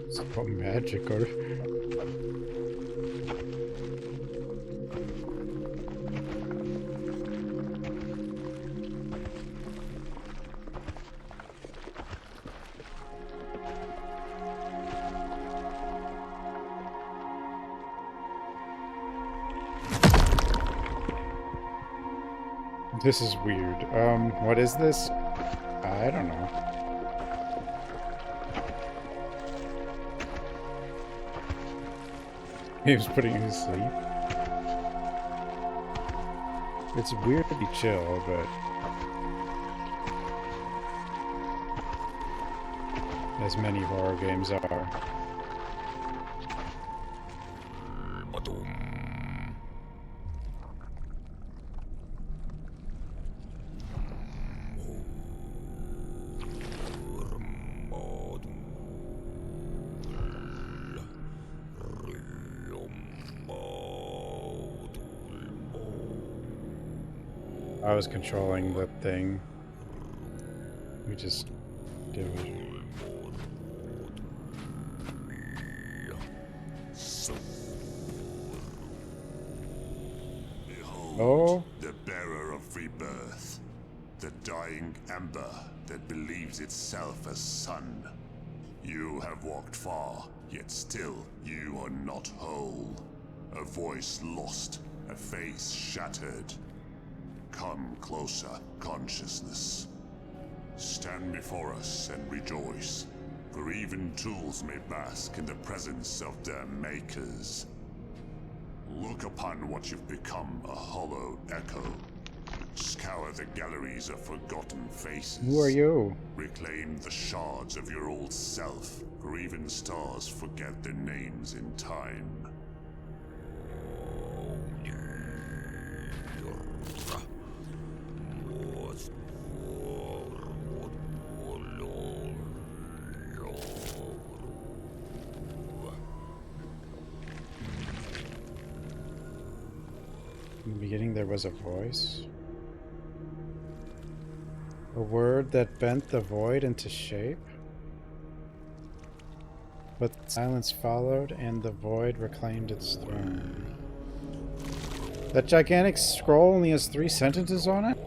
Speaker 1: It's so magical. This is weird. What is this? I don't know. He was putting him to sleep. It's weirdly chill, but as many horror games are. I was controlling the thing. We just do it.
Speaker 5: Behold, the bearer of rebirth, the dying ember that believes itself a sun. You have walked far, yet still you are not whole. A voice lost, a face shattered. Come closer, consciousness. Stand before us and rejoice, for even tools may bask in the presence of their makers. Look upon what you've become, a hollow echo. Scour the galleries of forgotten faces.
Speaker 1: Who are you?
Speaker 5: Reclaim the shards of your old self, for even stars forget their names in time.
Speaker 1: In the beginning there was a voice. A word that bent the void into shape. But silence followed and the void reclaimed its throne. That gigantic scroll only has 3 sentences on it?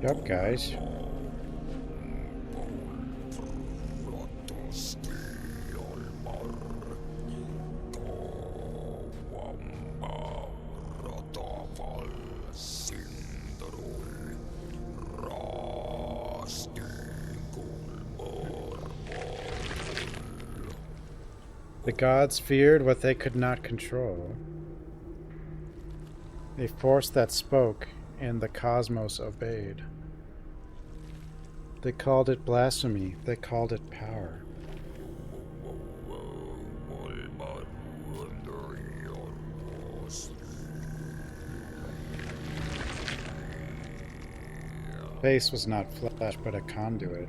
Speaker 1: Yup, guys. The gods feared what they could not control. A force that spoke, and the cosmos obeyed. They called it blasphemy. They called it power. Face was not flesh, but a conduit.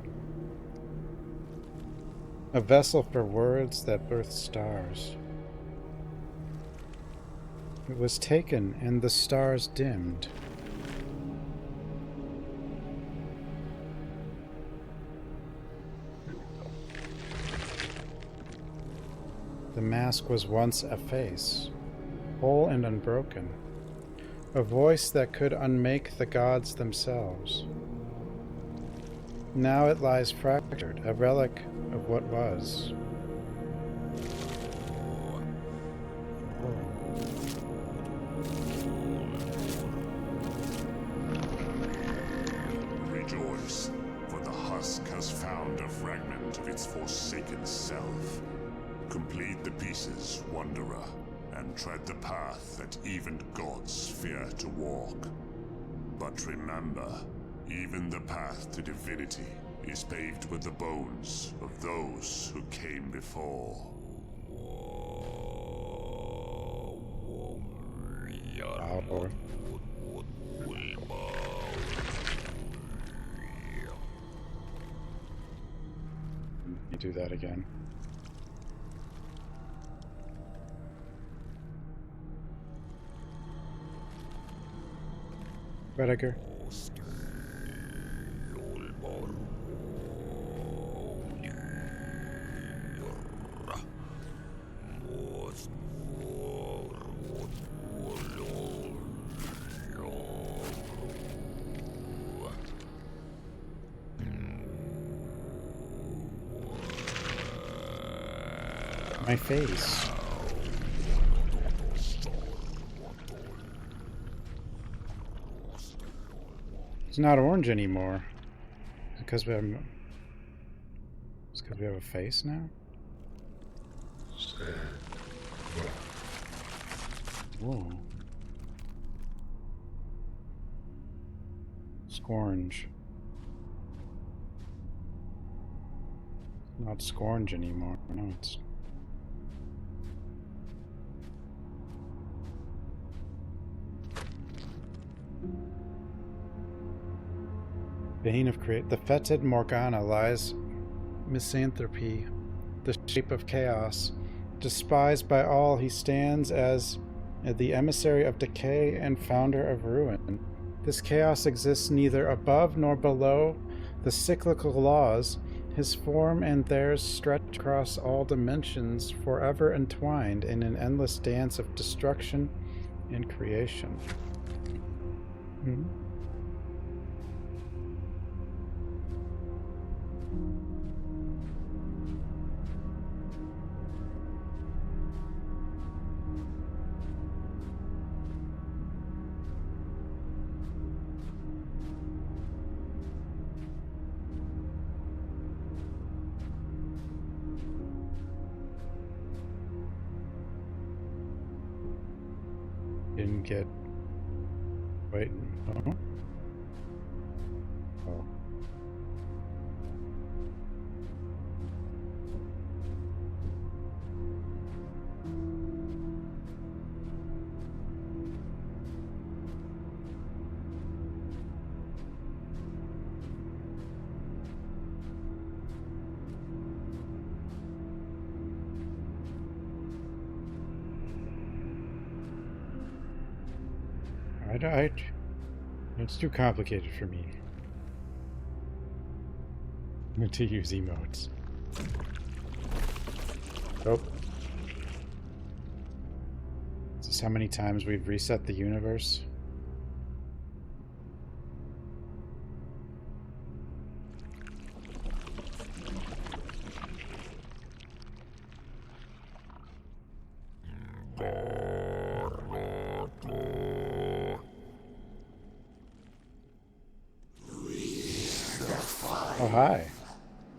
Speaker 1: A vessel for words that birthed stars. It was taken, and the stars dimmed. The mask was once a face, whole and unbroken, a voice that could unmake the gods themselves. Now it lies fractured, a relic of what was.
Speaker 5: Rejoice, for the husk has found a fragment of its forsaken self. Complete the pieces, wanderer, and tread the path that even gods fear to walk. But remember, even the path to divinity is paved with the bones of those who came before.
Speaker 1: Wow. You do that again. Rediger. My face. It's not orange anymore. Because we have. It's because we have a face now. Whoa. Scornge. Not scornge anymore. No, it's. Bane of create. The fetid Morgana lies misanthropy, the shape of chaos. Despised by all, he stands as the emissary of decay and founder of ruin. This chaos exists neither above nor below the cyclical laws. His form and theirs stretch across all dimensions, forever entwined in an endless dance of destruction and creation. Didn't get. Wait. Oh. Oh. It's too complicated for me to use emotes. Oh. Is this how many times we've reset the universe? Oh, hi.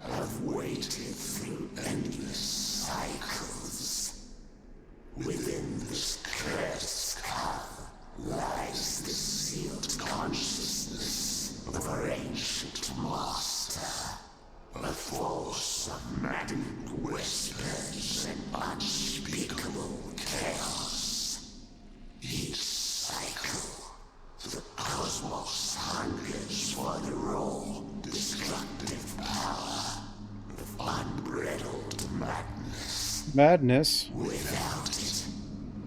Speaker 4: Have waited through endless cycles. Within this cursed cup lies the sealed consciousness of our ancient master. A force of maddening whispers and unspeakable chaos. Each cycle, the cosmos hungers for the raw, destructive power of unbridled madness.
Speaker 1: Madness?
Speaker 4: Without it,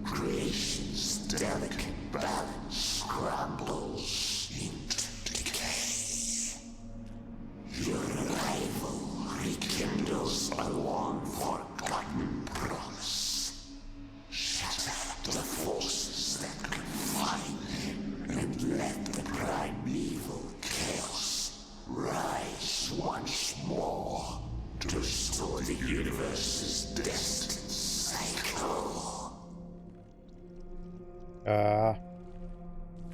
Speaker 4: creation's delicate balance crumbles into decay. Your arrival rekindles a long-forgotten promise.
Speaker 5: universe's destined cycle.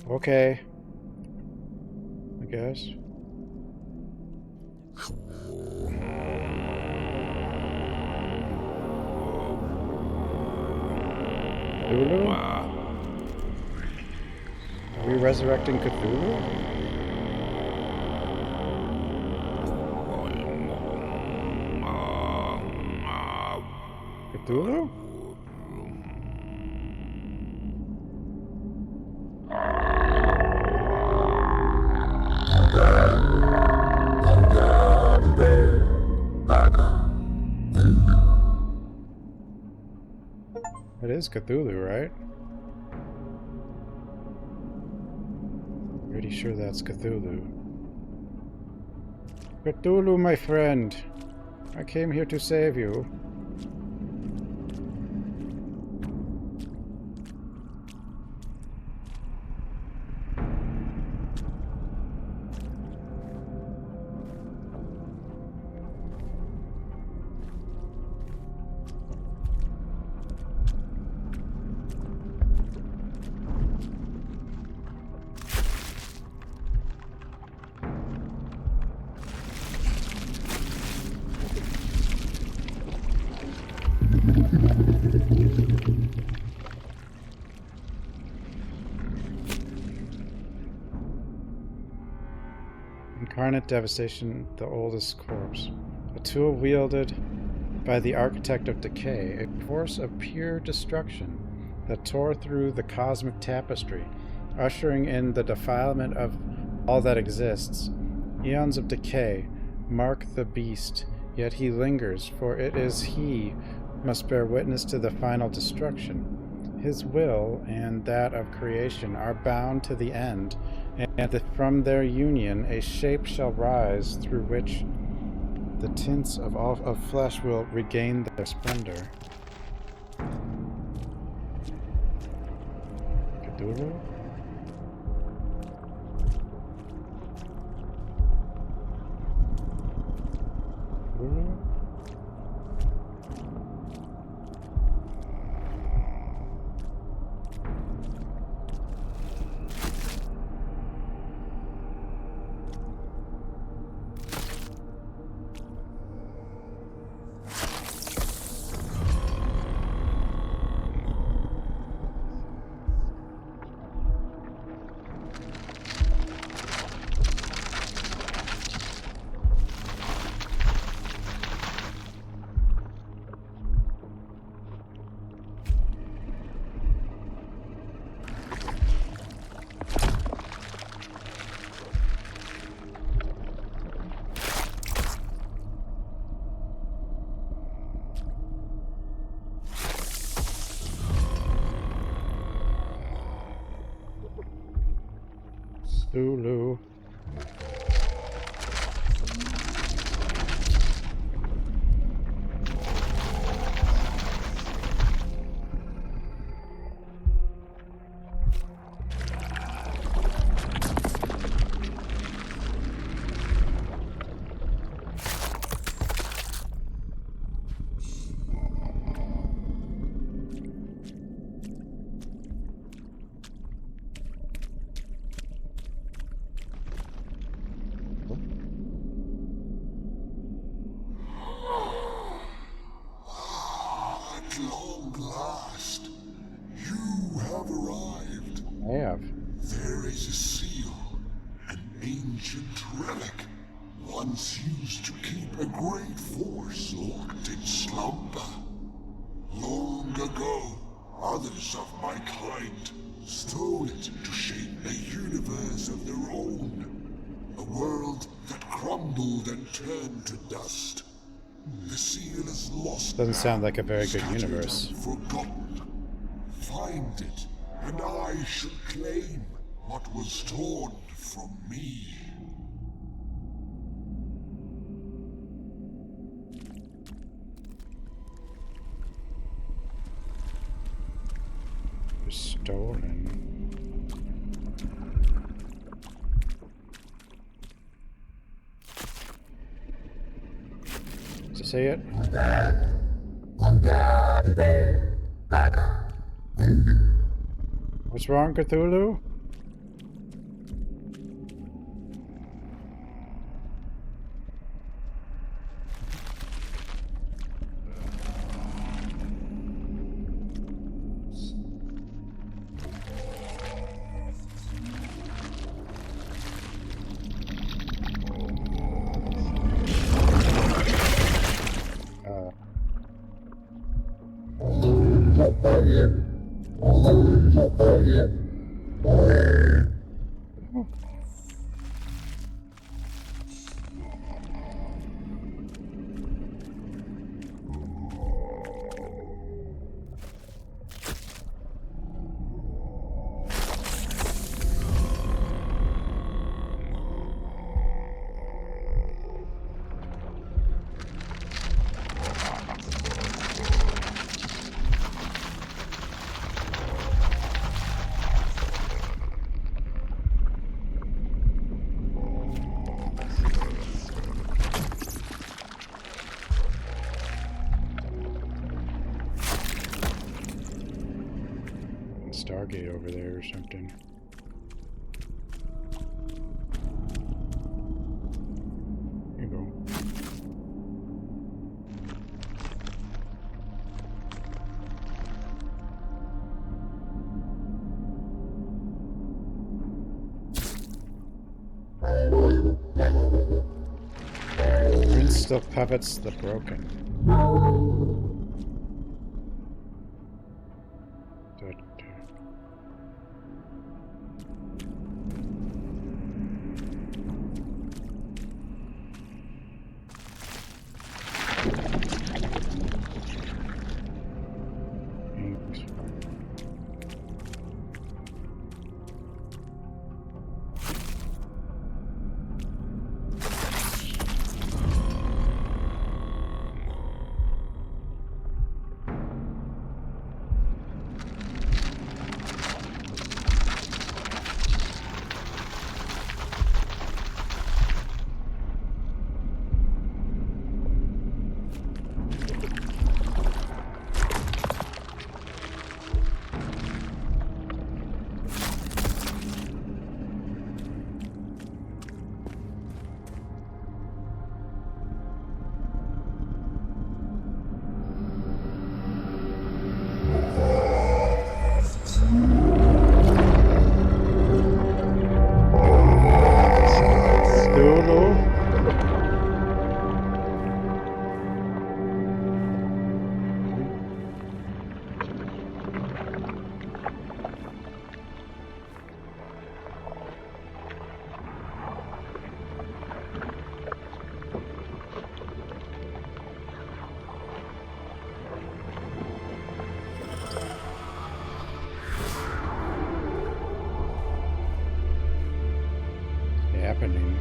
Speaker 1: Okay. I guess. Cthulhu? Are we resurrecting Cthulhu? Cthulhu? It is Cthulhu, right? Pretty sure that's Cthulhu. Cthulhu, my friend! I came here to save you. Incarnate devastation, the oldest corpse. A tool wielded by the architect of decay, a force of pure destruction that tore through the cosmic tapestry, ushering in the defilement of all that exists. Eons of decay mark the beast, yet he lingers, for it is he who must bear witness to the final destruction. His will and that of creation are bound to the end, and from their union a shape shall rise through which the tints of all of flesh will regain their splendor. Cthulhu? Cthulhu? Cthulhu.
Speaker 5: At long last, you have arrived.
Speaker 1: I have.
Speaker 5: There is a seal, an ancient relic, once used to keep a great force locked in slumber. Long ago, others of my kind stole it to shape a universe of their own. A world that crumbled and turned to dust. The seal is lost.
Speaker 1: Doesn't sound like a very good
Speaker 5: scattered
Speaker 1: universe.
Speaker 5: and forgotten. Find it, and I should claim what was torn from me.
Speaker 1: Stolen. Does it say it? What's wrong, Cthulhu? Stargate over there or something. Here you go. Prince still covets the broken. Happening.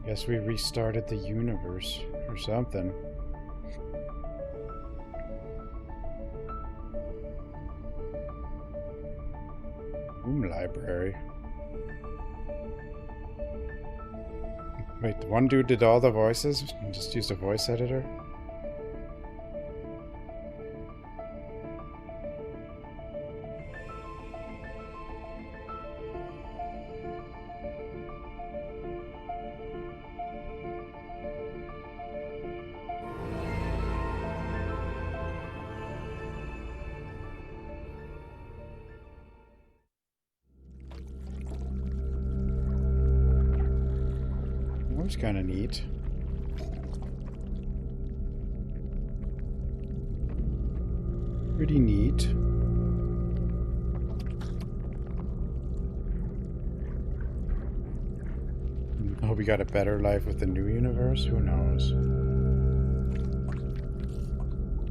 Speaker 1: Guess we restarted the universe or something. Room library. Wait, the one dude did all the voices and just used a voice editor? That was kind of neat. Pretty neat. I hope we got a better life with the new universe. Who knows?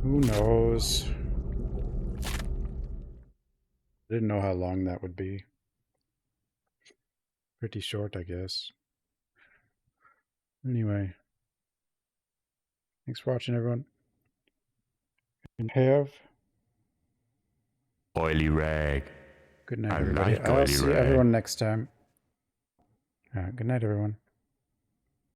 Speaker 1: Who knows? I didn't know how long that would be. Pretty short, I guess. Anyway. Thanks for watching, everyone. And have
Speaker 3: Oily rag.
Speaker 1: good night,
Speaker 3: I
Speaker 1: everybody.
Speaker 3: like
Speaker 1: I'll
Speaker 3: oily
Speaker 1: see
Speaker 3: rag.
Speaker 1: everyone next time. Good night, everyone.